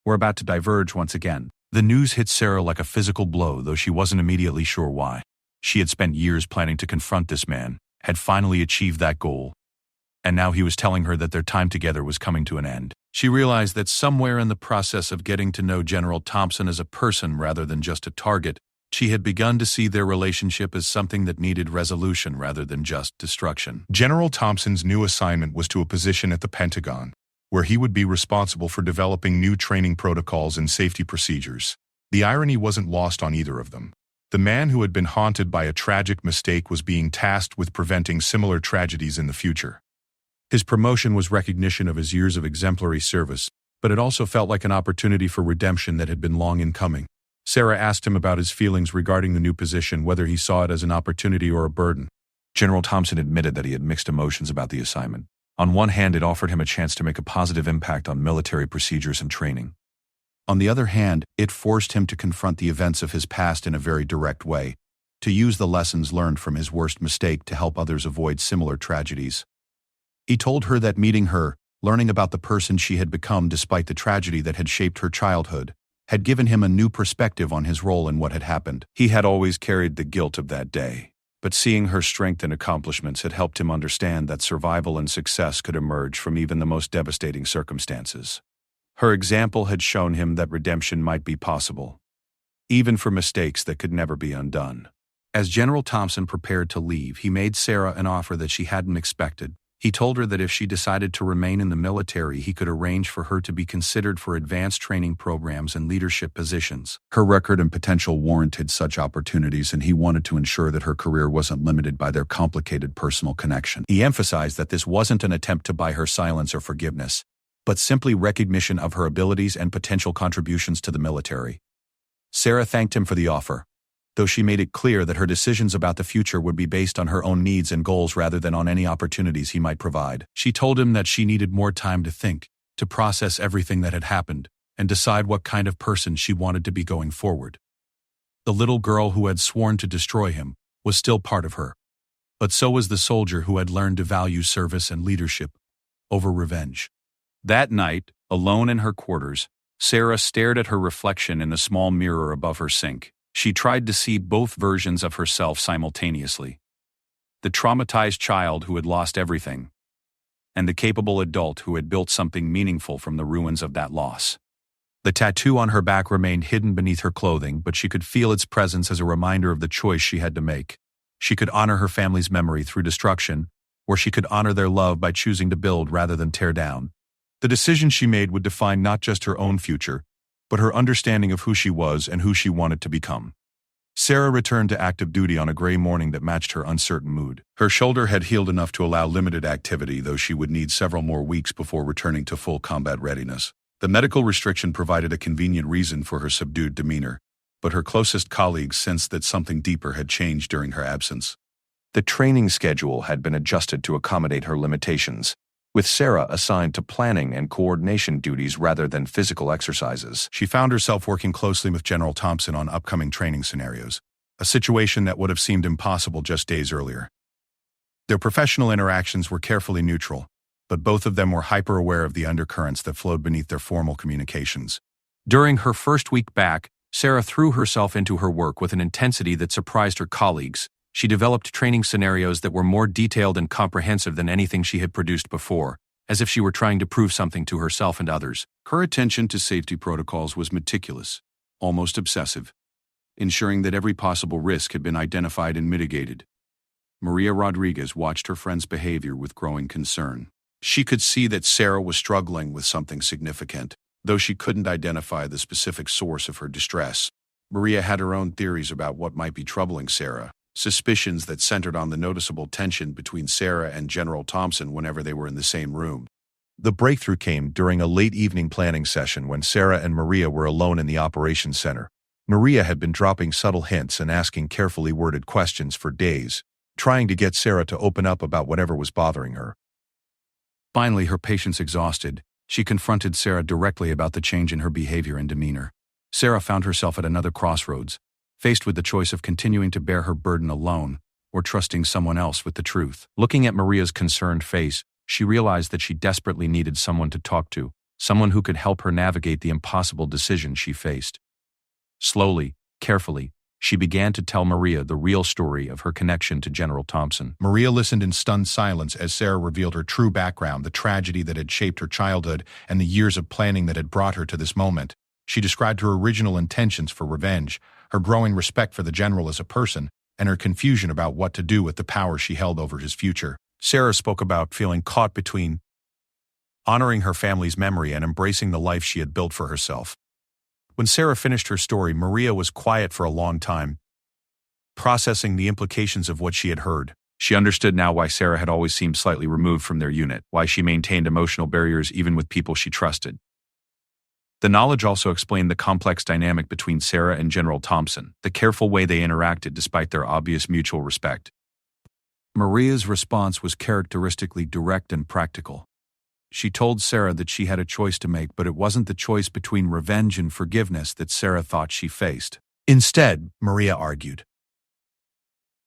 were about to diverge once again. The news hit Sarah like a physical blow, though she wasn't immediately sure why. She had spent years planning to confront this man, had finally achieved that goal, and now he was telling her that their time together was coming to an end. She realized that somewhere in the process of getting to know General Thompson as a person rather than just a target, she had begun to see their relationship as something that needed resolution rather than just destruction. General Thompson's new assignment was to a position at the Pentagon, where he would be responsible for developing new training protocols and safety procedures. The irony wasn't lost on either of them. The man who had been haunted by a tragic mistake was being tasked with preventing similar tragedies in the future. His promotion was recognition of his years of exemplary service, but it also felt like an opportunity for redemption that had been long in coming. Sarah asked him about his feelings regarding the new position, whether he saw it as an opportunity or a burden. General Thompson admitted that he had mixed emotions about the assignment. On one hand, it offered him a chance to make a positive impact on military procedures and training. On the other hand, it forced him to confront the events of his past in a very direct way, to use the lessons learned from his worst mistake to help others avoid similar tragedies. He told her that meeting her, learning about the person she had become despite the tragedy that had shaped her childhood, had given him a new perspective on his role in what had happened. He had always carried the guilt of that day, but seeing her strength and accomplishments had helped him understand that survival and success could emerge from even the most devastating circumstances. Her example had shown him that redemption might be possible, even for mistakes that could never be undone. As General Thompson prepared to leave, he made Sarah an offer that she hadn't expected. He told her that if she decided to remain in the military, he could arrange for her to be considered for advanced training programs and leadership positions. Her record and potential warranted such opportunities, and he wanted to ensure that her career wasn't limited by their complicated personal connection. He emphasized that this wasn't an attempt to buy her silence or forgiveness, but simply recognition of her abilities and potential contributions to the military. Sarah thanked him for the offer, though she made it clear that her decisions about the future would be based on her own needs and goals rather than on any opportunities he might provide. She told him that she needed more time to think, to process everything that had happened, and decide what kind of person she wanted to be going forward. The little girl who had sworn to destroy him was still part of her, but so was the soldier who had learned to value service and leadership over revenge. That night, alone in her quarters, Sarah stared at her reflection in the small mirror above her sink. She tried to see both versions of herself simultaneously. The traumatized child who had lost everything, and the capable adult who had built something meaningful from the ruins of that loss. The tattoo on her back remained hidden beneath her clothing, but she could feel its presence as a reminder of the choice she had to make. She could honor her family's memory through destruction, or she could honor their love by choosing to build rather than tear down. The decision she made would define not just her own future, but her understanding of who she was and who she wanted to become. Sarah returned to active duty on a gray morning that matched her uncertain mood. Her shoulder had healed enough to allow limited activity, though she would need several more weeks before returning to full combat readiness. The medical restriction provided a convenient reason for her subdued demeanor, but her closest colleagues sensed that something deeper had changed during her absence. The training schedule had been adjusted to accommodate her limitations, with Sarah assigned to planning and coordination duties rather than physical exercises. She found herself working closely with General Thompson on upcoming training scenarios, a situation that would have seemed impossible just days earlier. Their professional interactions were carefully neutral, but both of them were hyper-aware of the undercurrents that flowed beneath their formal communications. During her first week back, Sarah threw herself into her work with an intensity that surprised her colleagues. She developed training scenarios that were more detailed and comprehensive than anything she had produced before, as if she were trying to prove something to herself and others. Her attention to safety protocols was meticulous, almost obsessive, ensuring that every possible risk had been identified and mitigated. Maria Rodriguez watched her friend's behavior with growing concern. She could see that Sarah was struggling with something significant, though she couldn't identify the specific source of her distress. Maria had her own theories about what might be troubling Sarah, suspicions that centered on the noticeable tension between Sarah and General Thompson whenever they were in the same room. The breakthrough came during a late evening planning session when Sarah and Maria were alone in the operations center. Maria had been dropping subtle hints and asking carefully worded questions for days, trying to get Sarah to open up about whatever was bothering her. Finally, her patience exhausted, she confronted Sarah directly about the change in her behavior and demeanor. Sarah found herself at another crossroads, faced with the choice of continuing to bear her burden alone or trusting someone else with the truth. Looking at Maria's concerned face, she realized that she desperately needed someone to talk to, someone who could help her navigate the impossible decision she faced. Slowly, carefully, she began to tell Maria the real story of her connection to General Thompson. Maria listened in stunned silence as Sarah revealed her true background, the tragedy that had shaped her childhood, and the years of planning that had brought her to this moment. She described her original intentions for revenge, her growing respect for the general as a person, and her confusion about what to do with the power she held over his future. Sarah spoke about feeling caught between honoring her family's memory and embracing the life she had built for herself. When Sarah finished her story, Maria was quiet for a long time, processing the implications of what she had heard. She understood now why Sarah had always seemed slightly removed from their unit, why she maintained emotional barriers even with people she trusted. The knowledge also explained the complex dynamic between Sarah and General Thompson, the careful way they interacted despite their obvious mutual respect. Maria's response was characteristically direct and practical. She told Sarah that she had a choice to make, but it wasn't the choice between revenge and forgiveness that Sarah thought she faced. Instead, Maria argued,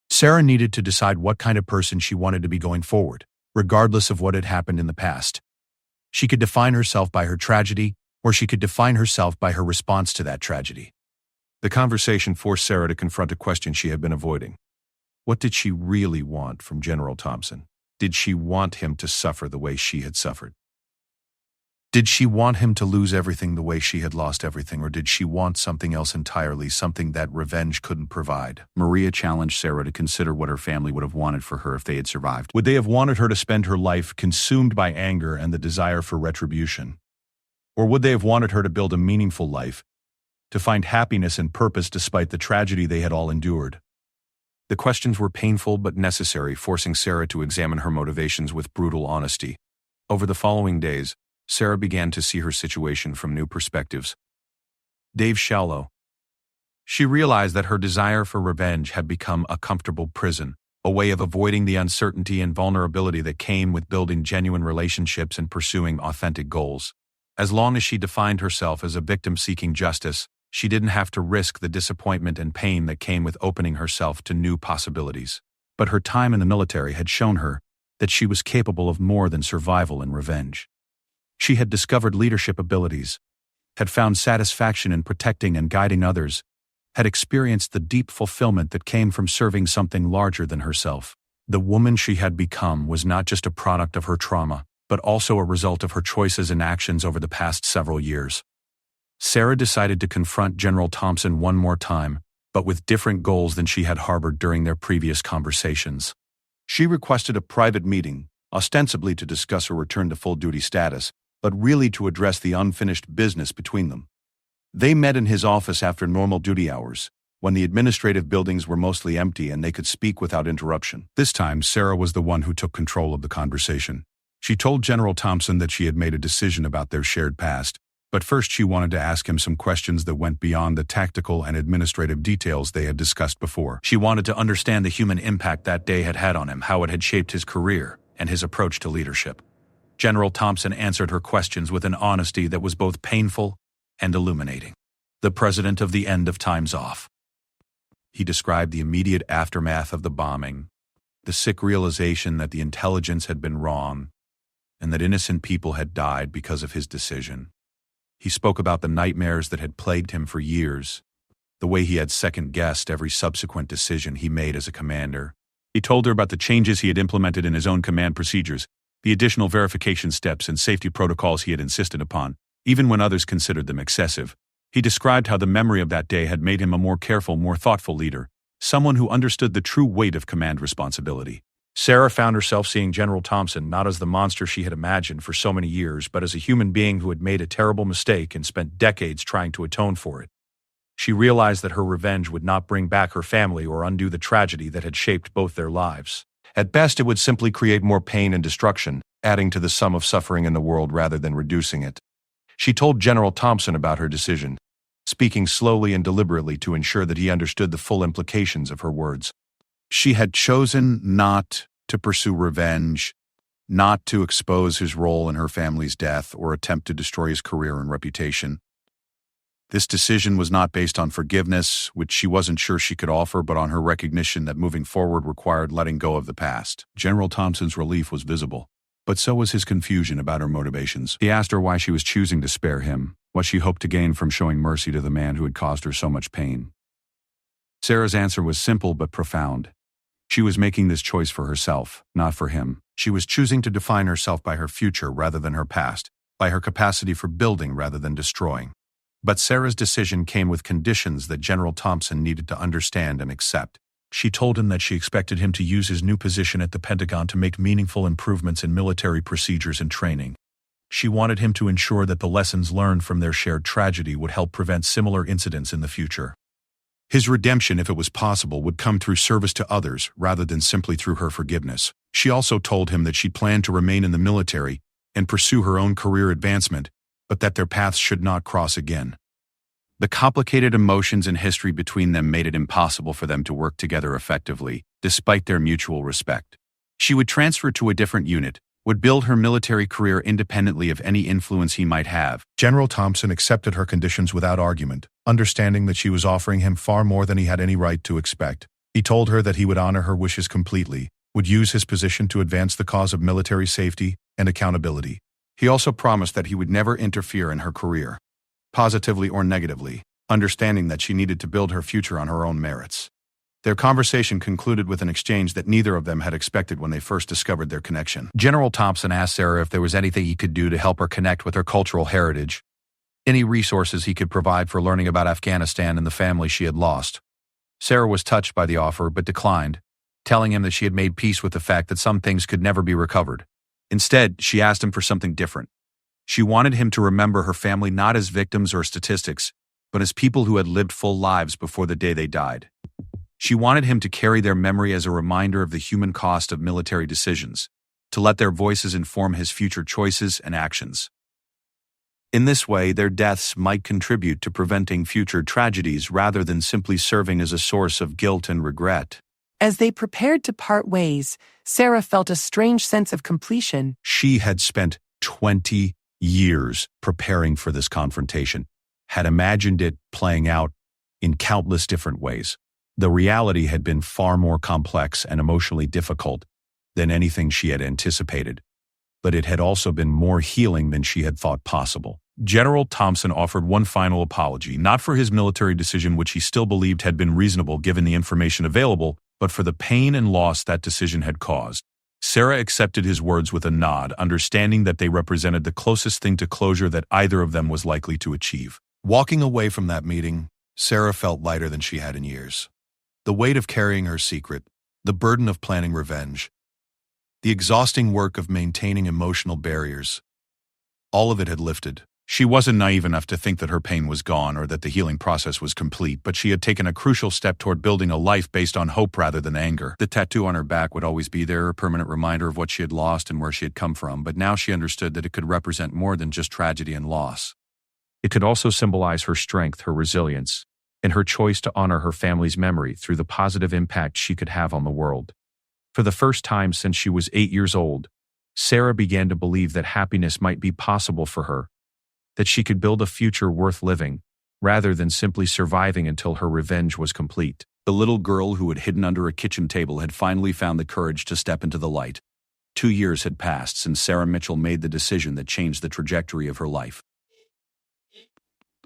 Sarah needed to decide what kind of person she wanted to be going forward, regardless of what had happened in the past. She could define herself by her tragedy, or she could define herself by her response to that tragedy. The conversation forced Sarah to confront a question she had been avoiding. What did she really want from General Thompson? Did she want him to suffer the way she had suffered? Did she want him to lose everything the way she had lost everything, or did she want something else entirely, something that revenge couldn't provide? Maria challenged Sarah to consider what her family would have wanted for her if they had survived. Would they have wanted her to spend her life consumed by anger and the desire for retribution? Or would they have wanted her to build a meaningful life, to find happiness and purpose despite the tragedy they had all endured? The questions were painful but necessary, forcing Sarah to examine her motivations with brutal honesty. Over the following days, Sarah began to see her situation from new perspectives. Dave shallow. She realized that her desire for revenge had become a comfortable prison, a way of avoiding the uncertainty and vulnerability that came with building genuine relationships and pursuing authentic goals. As long as she defined herself as a victim seeking justice, she didn't have to risk the disappointment and pain that came with opening herself to new possibilities. But her time in the military had shown her that she was capable of more than survival and revenge. She had discovered leadership abilities, had found satisfaction in protecting and guiding others, had experienced the deep fulfillment that came from serving something larger than herself. The woman she had become was not just a product of her trauma, but also a result of her choices and actions over the past several years. Sarah decided to confront General Thompson one more time, but with different goals than she had harbored during their previous conversations. She requested a private meeting, ostensibly to discuss her return to full-duty status, but really to address the unfinished business between them. They met in his office after normal duty hours, when the administrative buildings were mostly empty and they could speak without interruption. This time, Sarah was the one who took control of the conversation. She told General Thompson that she had made a decision about their shared past, but first she wanted to ask him some questions that went beyond the tactical and administrative details they had discussed before. She wanted to understand the human impact that day had had on him, how it had shaped his career and his approach to leadership. General Thompson answered her questions with an honesty that was both painful and illuminating. The president of the end of times off. He described the immediate aftermath of the bombing, the sick realization that the intelligence had been wrong, and that innocent people had died because of his decision. He spoke about the nightmares that had plagued him for years, the way he had second-guessed every subsequent decision he made as a commander. He told her about the changes he had implemented in his own command procedures, the additional verification steps and safety protocols he had insisted upon, even when others considered them excessive. He described how the memory of that day had made him a more careful, more thoughtful leader, someone who understood the true weight of command responsibility. Sarah found herself seeing General Thompson not as the monster she had imagined for so many years, but as a human being who had made a terrible mistake and spent decades trying to atone for it. She realized that her revenge would not bring back her family or undo the tragedy that had shaped both their lives. At best, it would simply create more pain and destruction, adding to the sum of suffering in the world rather than reducing it. She told General Thompson about her decision, speaking slowly and deliberately to ensure that he understood the full implications of her words. She had chosen not to pursue revenge, not to expose his role in her family's death or attempt to destroy his career and reputation. This decision was not based on forgiveness, which she wasn't sure she could offer, but on her recognition that moving forward required letting go of the past. General Thompson's relief was visible, but so was his confusion about her motivations. He asked her why she was choosing to spare him, what she hoped to gain from showing mercy to the man who had caused her so much pain. Sarah's answer was simple but profound. She was making this choice for herself, not for him. She was choosing to define herself by her future rather than her past, by her capacity for building rather than destroying. But Sarah's decision came with conditions that General Thompson needed to understand and accept. She told him that she expected him to use his new position at the Pentagon to make meaningful improvements in military procedures and training. She wanted him to ensure that the lessons learned from their shared tragedy would help prevent similar incidents in the future. His redemption, if it was possible, would come through service to others rather than simply through her forgiveness. She also told him that she planned to remain in the military and pursue her own career advancement, but that their paths should not cross again. The complicated emotions and history between them made it impossible for them to work together effectively, despite their mutual respect. She would transfer to a different unit, would build her military career independently of any influence he might have. General Thompson accepted her conditions without argument, understanding that she was offering him far more than he had any right to expect. He told her that he would honor her wishes completely, would use his position to advance the cause of military safety and accountability. He also promised that he would never interfere in her career, positively or negatively, understanding that she needed to build her future on her own merits. Their conversation concluded with an exchange that neither of them had expected when they first discovered their connection. General Thompson asked Sarah if there was anything he could do to help her connect with her cultural heritage, any resources he could provide for learning about Afghanistan and the family she had lost. Sarah was touched by the offer but declined, telling him that she had made peace with the fact that some things could never be recovered. Instead, she asked him for something different. She wanted him to remember her family not as victims or statistics, but as people who had lived full lives before the day they died. She wanted him to carry their memory as a reminder of the human cost of military decisions, to let their voices inform his future choices and actions. In this way, their deaths might contribute to preventing future tragedies rather than simply serving as a source of guilt and regret. As they prepared to part ways, Sarah felt a strange sense of completion. She had spent 20 years preparing for this confrontation, had imagined it playing out in countless different ways. The reality had been far more complex and emotionally difficult than anything she had anticipated, but it had also been more healing than she had thought possible. General Thompson offered one final apology, not for his military decision, which he still believed had been reasonable given the information available, but for the pain and loss that decision had caused. Sarah accepted his words with a nod, understanding that they represented the closest thing to closure that either of them was likely to achieve. Walking away from that meeting, Sarah felt lighter than she had in years. The weight of carrying her secret, the burden of planning revenge, the exhausting work of maintaining emotional barriers, all of it had lifted. She wasn't naive enough to think that her pain was gone or that the healing process was complete, but she had taken a crucial step toward building a life based on hope rather than anger. The tattoo on her back would always be there, a permanent reminder of what she had lost and where she had come from, but now she understood that it could represent more than just tragedy and loss. It could also symbolize her strength, her resilience, and her choice to honor her family's memory through the positive impact she could have on the world. For the first time since she was 8 years old, Sarah began to believe that happiness might be possible for her, that she could build a future worth living, rather than simply surviving until her revenge was complete. The little girl who had hidden under a kitchen table had finally found the courage to step into the light. 2 years had passed since Sarah Mitchell made the decision that changed the trajectory of her life.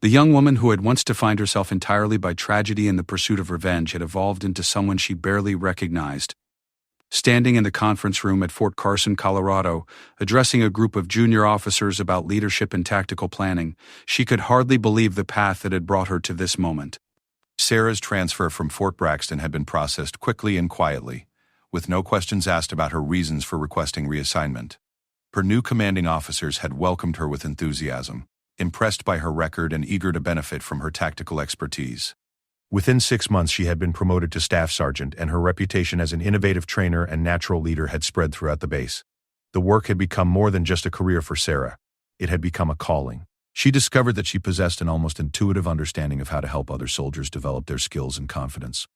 The young woman who had once defined herself entirely by tragedy and the pursuit of revenge had evolved into someone she barely recognized. Standing in the conference room at Fort Carson, Colorado, addressing a group of junior officers about leadership and tactical planning, she could hardly believe the path that had brought her to this moment. Sarah's transfer from Fort Braxton had been processed quickly and quietly, with no questions asked about her reasons for requesting reassignment. Her new commanding officers had welcomed her with enthusiasm, impressed by her record and eager to benefit from her tactical expertise. Within 6 months, she had been promoted to staff sergeant, and her reputation as an innovative trainer and natural leader had spread throughout the base. The work had become more than just a career for Sarah. It had become a calling. She discovered that she possessed an almost intuitive understanding of how to help other soldiers develop their skills and confidence.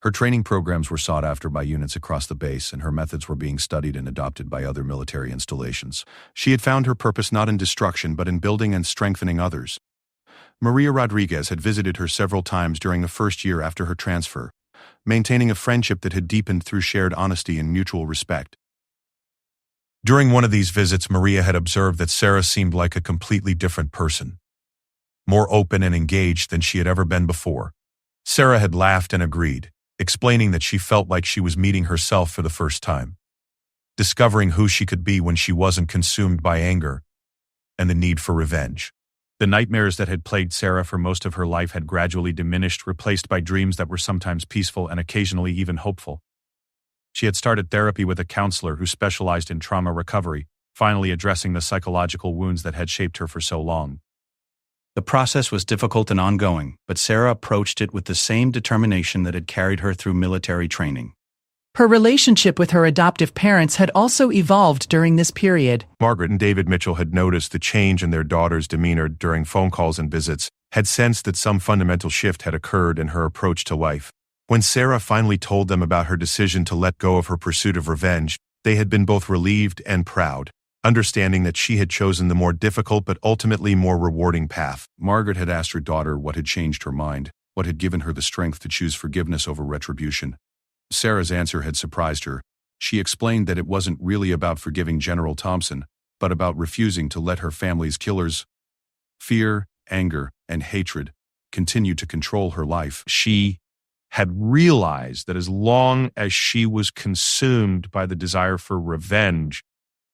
Her training programs were sought after by units across the base, and her methods were being studied and adopted by other military installations. She had found her purpose not in destruction but in building and strengthening others. Maria Rodriguez had visited her several times during the first year after her transfer, maintaining a friendship that had deepened through shared honesty and mutual respect. During one of these visits, Maria had observed that Sarah seemed like a completely different person, more open and engaged than she had ever been before. Sarah had laughed and agreed, explaining that she felt like she was meeting herself for the first time, discovering who she could be when she wasn't consumed by anger and the need for revenge. The nightmares that had plagued Sarah for most of her life had gradually diminished, replaced by dreams that were sometimes peaceful and occasionally even hopeful. She had started therapy with a counselor who specialized in trauma recovery, finally addressing the psychological wounds that had shaped her for so long. The process was difficult and ongoing, but Sarah approached it with the same determination that had carried her through military training. Her relationship with her adoptive parents had also evolved during this period. Margaret and David Mitchell had noticed the change in their daughter's demeanor during phone calls and visits, had sensed that some fundamental shift had occurred in her approach to life. When Sarah finally told them about her decision to let go of her pursuit of revenge, they had been both relieved and proud, understanding that she had chosen the more difficult but ultimately more rewarding path. Margaret had asked her daughter what had changed her mind, what had given her the strength to choose forgiveness over retribution. Sarah's answer had surprised her. She explained that it wasn't really about forgiving General Thompson, but about refusing to let her family's killers, fear, anger, and hatred, continue to control her life. She had realized that as long as she was consumed by the desire for revenge,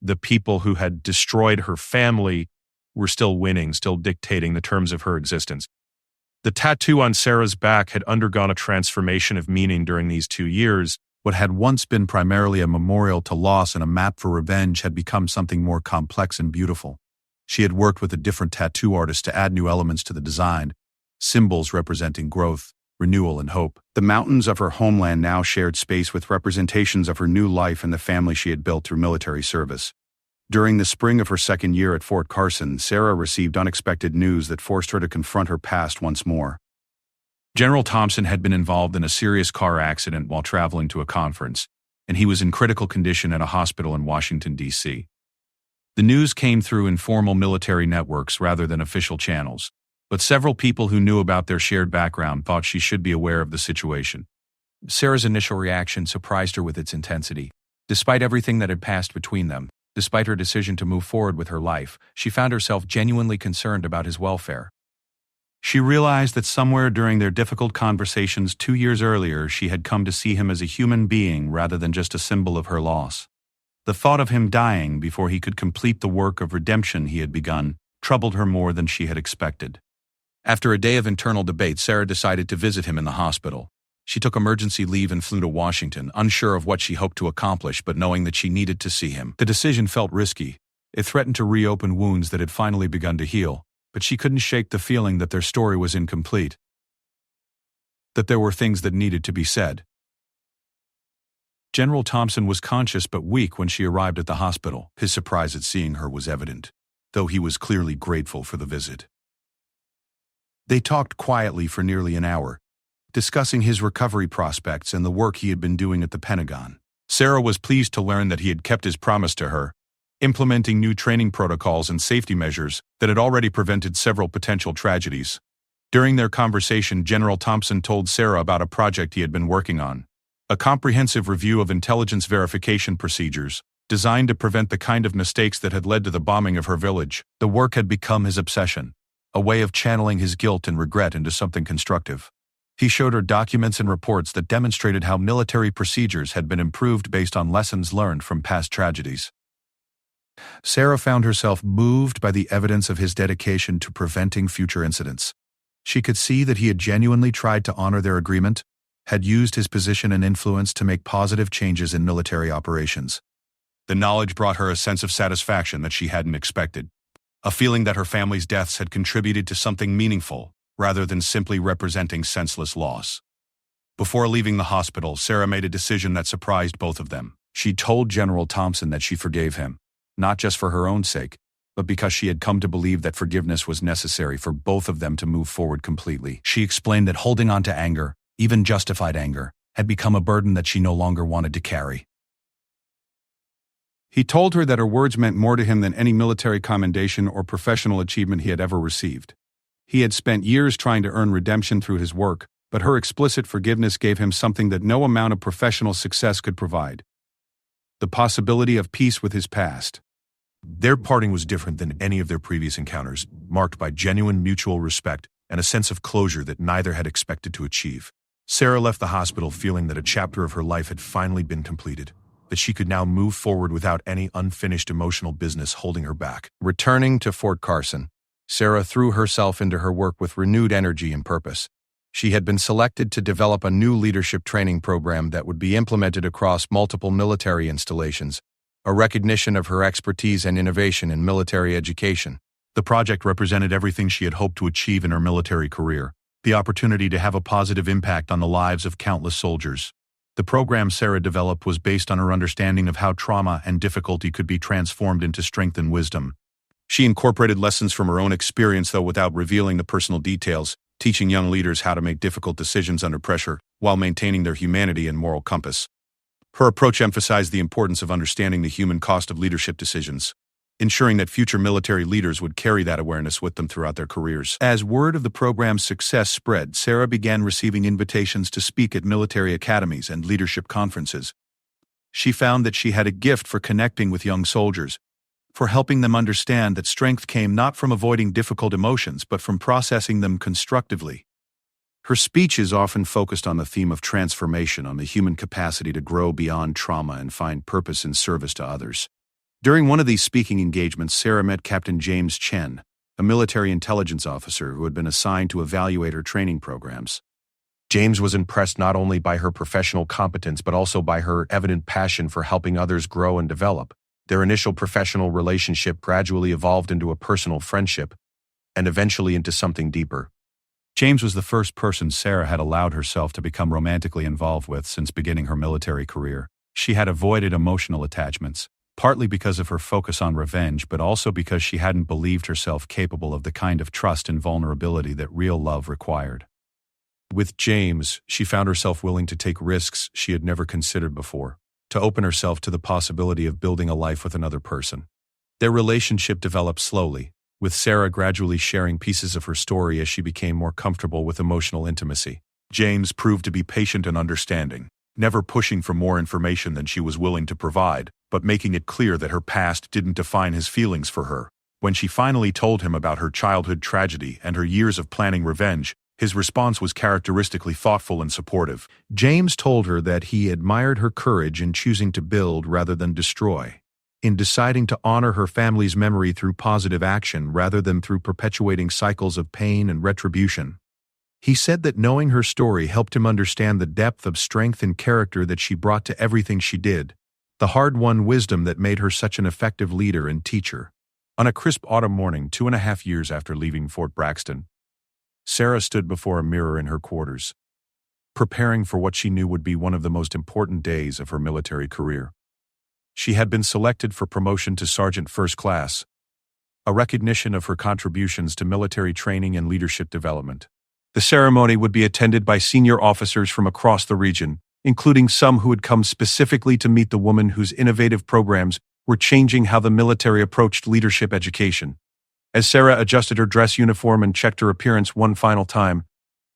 the people who had destroyed her family were still winning, still dictating the terms of her existence. The tattoo on Sarah's back had undergone a transformation of meaning during these 2 years. What had once been primarily a memorial to loss and a map for revenge had become something more complex and beautiful. She had worked with a different tattoo artist to add new elements to the design, symbols representing growth, renewal, and hope. The mountains of her homeland now shared space with representations of her new life and the family she had built through military service. During the spring of her second year at Fort Carson, Sarah received unexpected news that forced her to confront her past once more. General Thompson had been involved in a serious car accident while traveling to a conference, and he was in critical condition at a hospital in Washington, D.C. The news came through informal military networks rather than official channels, but several people who knew about their shared background thought she should be aware of the situation. Sarah's initial reaction surprised her with its intensity. Despite everything that had passed between them, despite her decision to move forward with her life, she found herself genuinely concerned about his welfare. She realized that somewhere during their difficult conversations 2 years earlier, she had come to see him as a human being rather than just a symbol of her loss. The thought of him dying before he could complete the work of redemption he had begun troubled her more than she had expected. After a day of internal debate, Sarah decided to visit him in the hospital. She took emergency leave and flew to Washington, unsure of what she hoped to accomplish but knowing that she needed to see him. The decision felt risky. It threatened to reopen wounds that had finally begun to heal, but she couldn't shake the feeling that their story was incomplete, that there were things that needed to be said. General Thompson was conscious but weak when she arrived at the hospital. His surprise at seeing her was evident, though he was clearly grateful for the visit. They talked quietly for nearly an hour, discussing his recovery prospects and the work he had been doing at the Pentagon. Sarah was pleased to learn that he had kept his promise to her, implementing new training protocols and safety measures that had already prevented several potential tragedies. During their conversation, General Thompson told Sarah about a project he had been working on, a comprehensive review of intelligence verification procedures, designed to prevent the kind of mistakes that had led to the bombing of her village. The work had become his obsession, a way of channeling his guilt and regret into something constructive. He showed her documents and reports that demonstrated how military procedures had been improved based on lessons learned from past tragedies. Sarah found herself moved by the evidence of his dedication to preventing future incidents. She could see that he had genuinely tried to honor their agreement, had used his position and influence to make positive changes in military operations. The knowledge brought her a sense of satisfaction that she hadn't expected, a feeling that her family's deaths had contributed to something meaningful, rather than simply representing senseless loss. Before leaving the hospital, Sarah made a decision that surprised both of them. She told General Thompson that she forgave him, not just for her own sake, but because she had come to believe that forgiveness was necessary for both of them to move forward completely. She explained that holding on to anger, even justified anger, had become a burden that she no longer wanted to carry. He told her that her words meant more to him than any military commendation or professional achievement he had ever received. He had spent years trying to earn redemption through his work, but her explicit forgiveness gave him something that no amount of professional success could provide: the possibility of peace with his past. Their parting was different than any of their previous encounters, marked by genuine mutual respect and a sense of closure that neither had expected to achieve. Sarah left the hospital feeling that a chapter of her life had finally been completed, that she could now move forward without any unfinished emotional business holding her back. Returning to Fort Carson, Sarah threw herself into her work with renewed energy and purpose. She had been selected to develop a new leadership training program that would be implemented across multiple military installations, a recognition of her expertise and innovation in military education. The project represented everything she had hoped to achieve in her military career, the opportunity to have a positive impact on the lives of countless soldiers. The program Sarah developed was based on her understanding of how trauma and difficulty could be transformed into strength and wisdom. She incorporated lessons from her own experience, though without revealing the personal details, teaching young leaders how to make difficult decisions under pressure while maintaining their humanity and moral compass. Her approach emphasized the importance of understanding the human cost of leadership decisions, ensuring that future military leaders would carry that awareness with them throughout their careers. As word of the program's success spread, Sarah began receiving invitations to speak at military academies and leadership conferences. She found that she had a gift for connecting with young soldiers, for helping them understand that strength came not from avoiding difficult emotions but from processing them constructively. Her speeches often focused on the theme of transformation, on the human capacity to grow beyond trauma and find purpose in service to others. During one of these speaking engagements, Sarah met Captain James Chen, a military intelligence officer who had been assigned to evaluate her training programs. James was impressed not only by her professional competence but also by her evident passion for helping others grow and develop. Their initial professional relationship gradually evolved into a personal friendship, and eventually into something deeper. James was the first person Sarah had allowed herself to become romantically involved with since beginning her military career. She had avoided emotional attachments, partly because of her focus on revenge, but also because she hadn't believed herself capable of the kind of trust and vulnerability that real love required. With James, she found herself willing to take risks she had never considered before, to open herself to the possibility of building a life with another person. Their relationship developed slowly, with Sarah gradually sharing pieces of her story as she became more comfortable with emotional intimacy. James proved to be patient and understanding, never pushing for more information than she was willing to provide, but making it clear that her past didn't define his feelings for her. When she finally told him about her childhood tragedy and her years of planning revenge, his response was characteristically thoughtful and supportive. James told her that he admired her courage in choosing to build rather than destroy, in deciding to honor her family's memory through positive action rather than through perpetuating cycles of pain and retribution. He said that knowing her story helped him understand the depth of strength and character that she brought to everything she did, the hard-won wisdom that made her such an effective leader and teacher. On a crisp autumn morning 2.5 years after leaving Fort Braxton, Sarah stood before a mirror in her quarters, preparing for what she knew would be one of the most important days of her military career. She had been selected for promotion to Sergeant First Class, a recognition of her contributions to military training and leadership development. The ceremony would be attended by senior officers from across the region, including some who had come specifically to meet the woman whose innovative programs were changing how the military approached leadership education. As Sarah adjusted her dress uniform and checked her appearance one final time,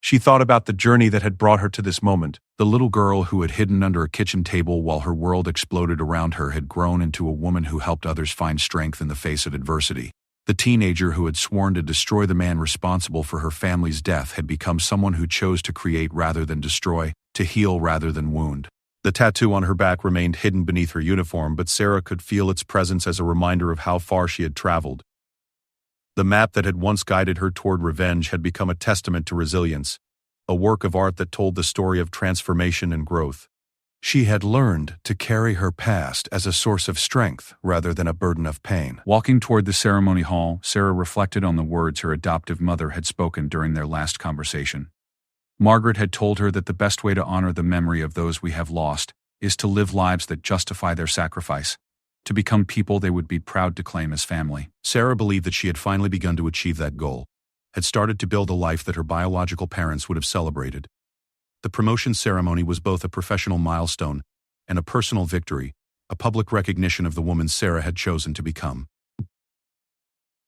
she thought about the journey that had brought her to this moment. The little girl who had hidden under a kitchen table while her world exploded around her had grown into a woman who helped others find strength in the face of adversity. The teenager who had sworn to destroy the man responsible for her family's death had become someone who chose to create rather than destroy, to heal rather than wound. The tattoo on her back remained hidden beneath her uniform, but Sarah could feel its presence as a reminder of how far she had traveled. The map that had once guided her toward revenge had become a testament to resilience, a work of art that told the story of transformation and growth. She had learned to carry her past as a source of strength rather than a burden of pain. Walking toward the ceremony hall, Sarah reflected on the words her adoptive mother had spoken during their last conversation. Margaret had told her that the best way to honor the memory of those we have lost is to live lives that justify their sacrifice, to become people they would be proud to claim as family. Sarah believed that she had finally begun to achieve that goal, had started to build a life that her biological parents would have celebrated. The promotion ceremony was both a professional milestone and a personal victory, a public recognition of the woman Sarah had chosen to become.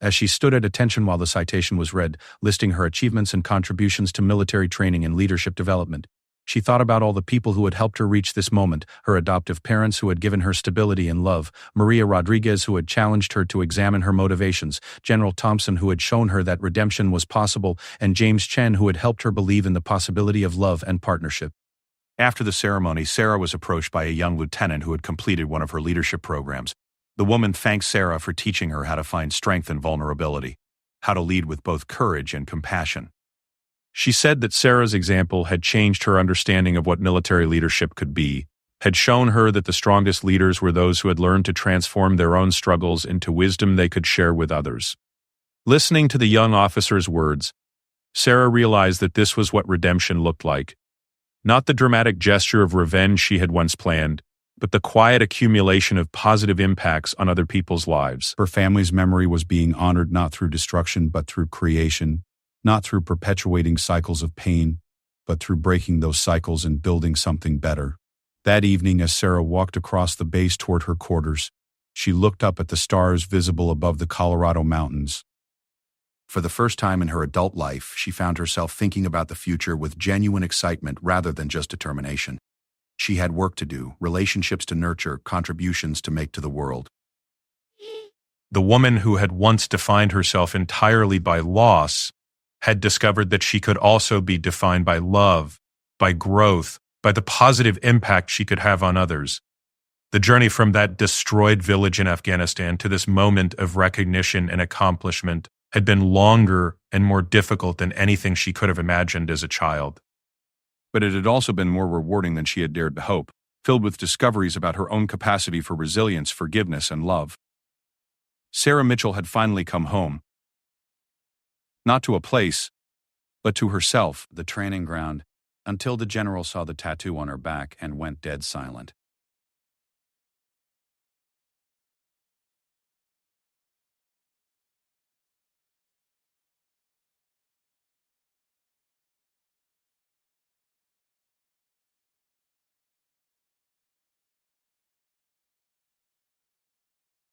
As she stood at attention while the citation was read, listing her achievements and contributions to military training and leadership development, she thought about all the people who had helped her reach this moment: her adoptive parents who had given her stability and love, Maria Rodriguez who had challenged her to examine her motivations, General Thompson who had shown her that redemption was possible, and James Chen who had helped her believe in the possibility of love and partnership. After the ceremony, Sarah was approached by a young lieutenant who had completed one of her leadership programs. The woman thanked Sarah for teaching her how to find strength in vulnerability, how to lead with both courage and compassion. She said that Sarah's example had changed her understanding of what military leadership could be, had shown her that the strongest leaders were those who had learned to transform their own struggles into wisdom they could share with others. Listening to the young officer's words, Sarah realized that this was what redemption looked like. Not the dramatic gesture of revenge she had once planned, but the quiet accumulation of positive impacts on other people's lives. Her family's memory was being honored not through destruction but through creation, not through perpetuating cycles of pain, but through breaking those cycles and building something better. That evening, as Sarah walked across the base toward her quarters, she looked up at the stars visible above the Colorado mountains. For the first time in her adult life, she found herself thinking about the future with genuine excitement rather than just determination. She had work to do, relationships to nurture, contributions to make to the world. The woman who had once defined herself entirely by loss had discovered that she could also be defined by love, by growth, by the positive impact she could have on others. The journey from that destroyed village in Afghanistan to this moment of recognition and accomplishment had been longer and more difficult than anything she could have imagined as a child. But it had also been more rewarding than she had dared to hope, filled with discoveries about her own capacity for resilience, forgiveness, and love. Sarah Mitchell had finally come home. Not to a place, but to herself, the training ground, until the general saw the tattoo on her back and went dead silent.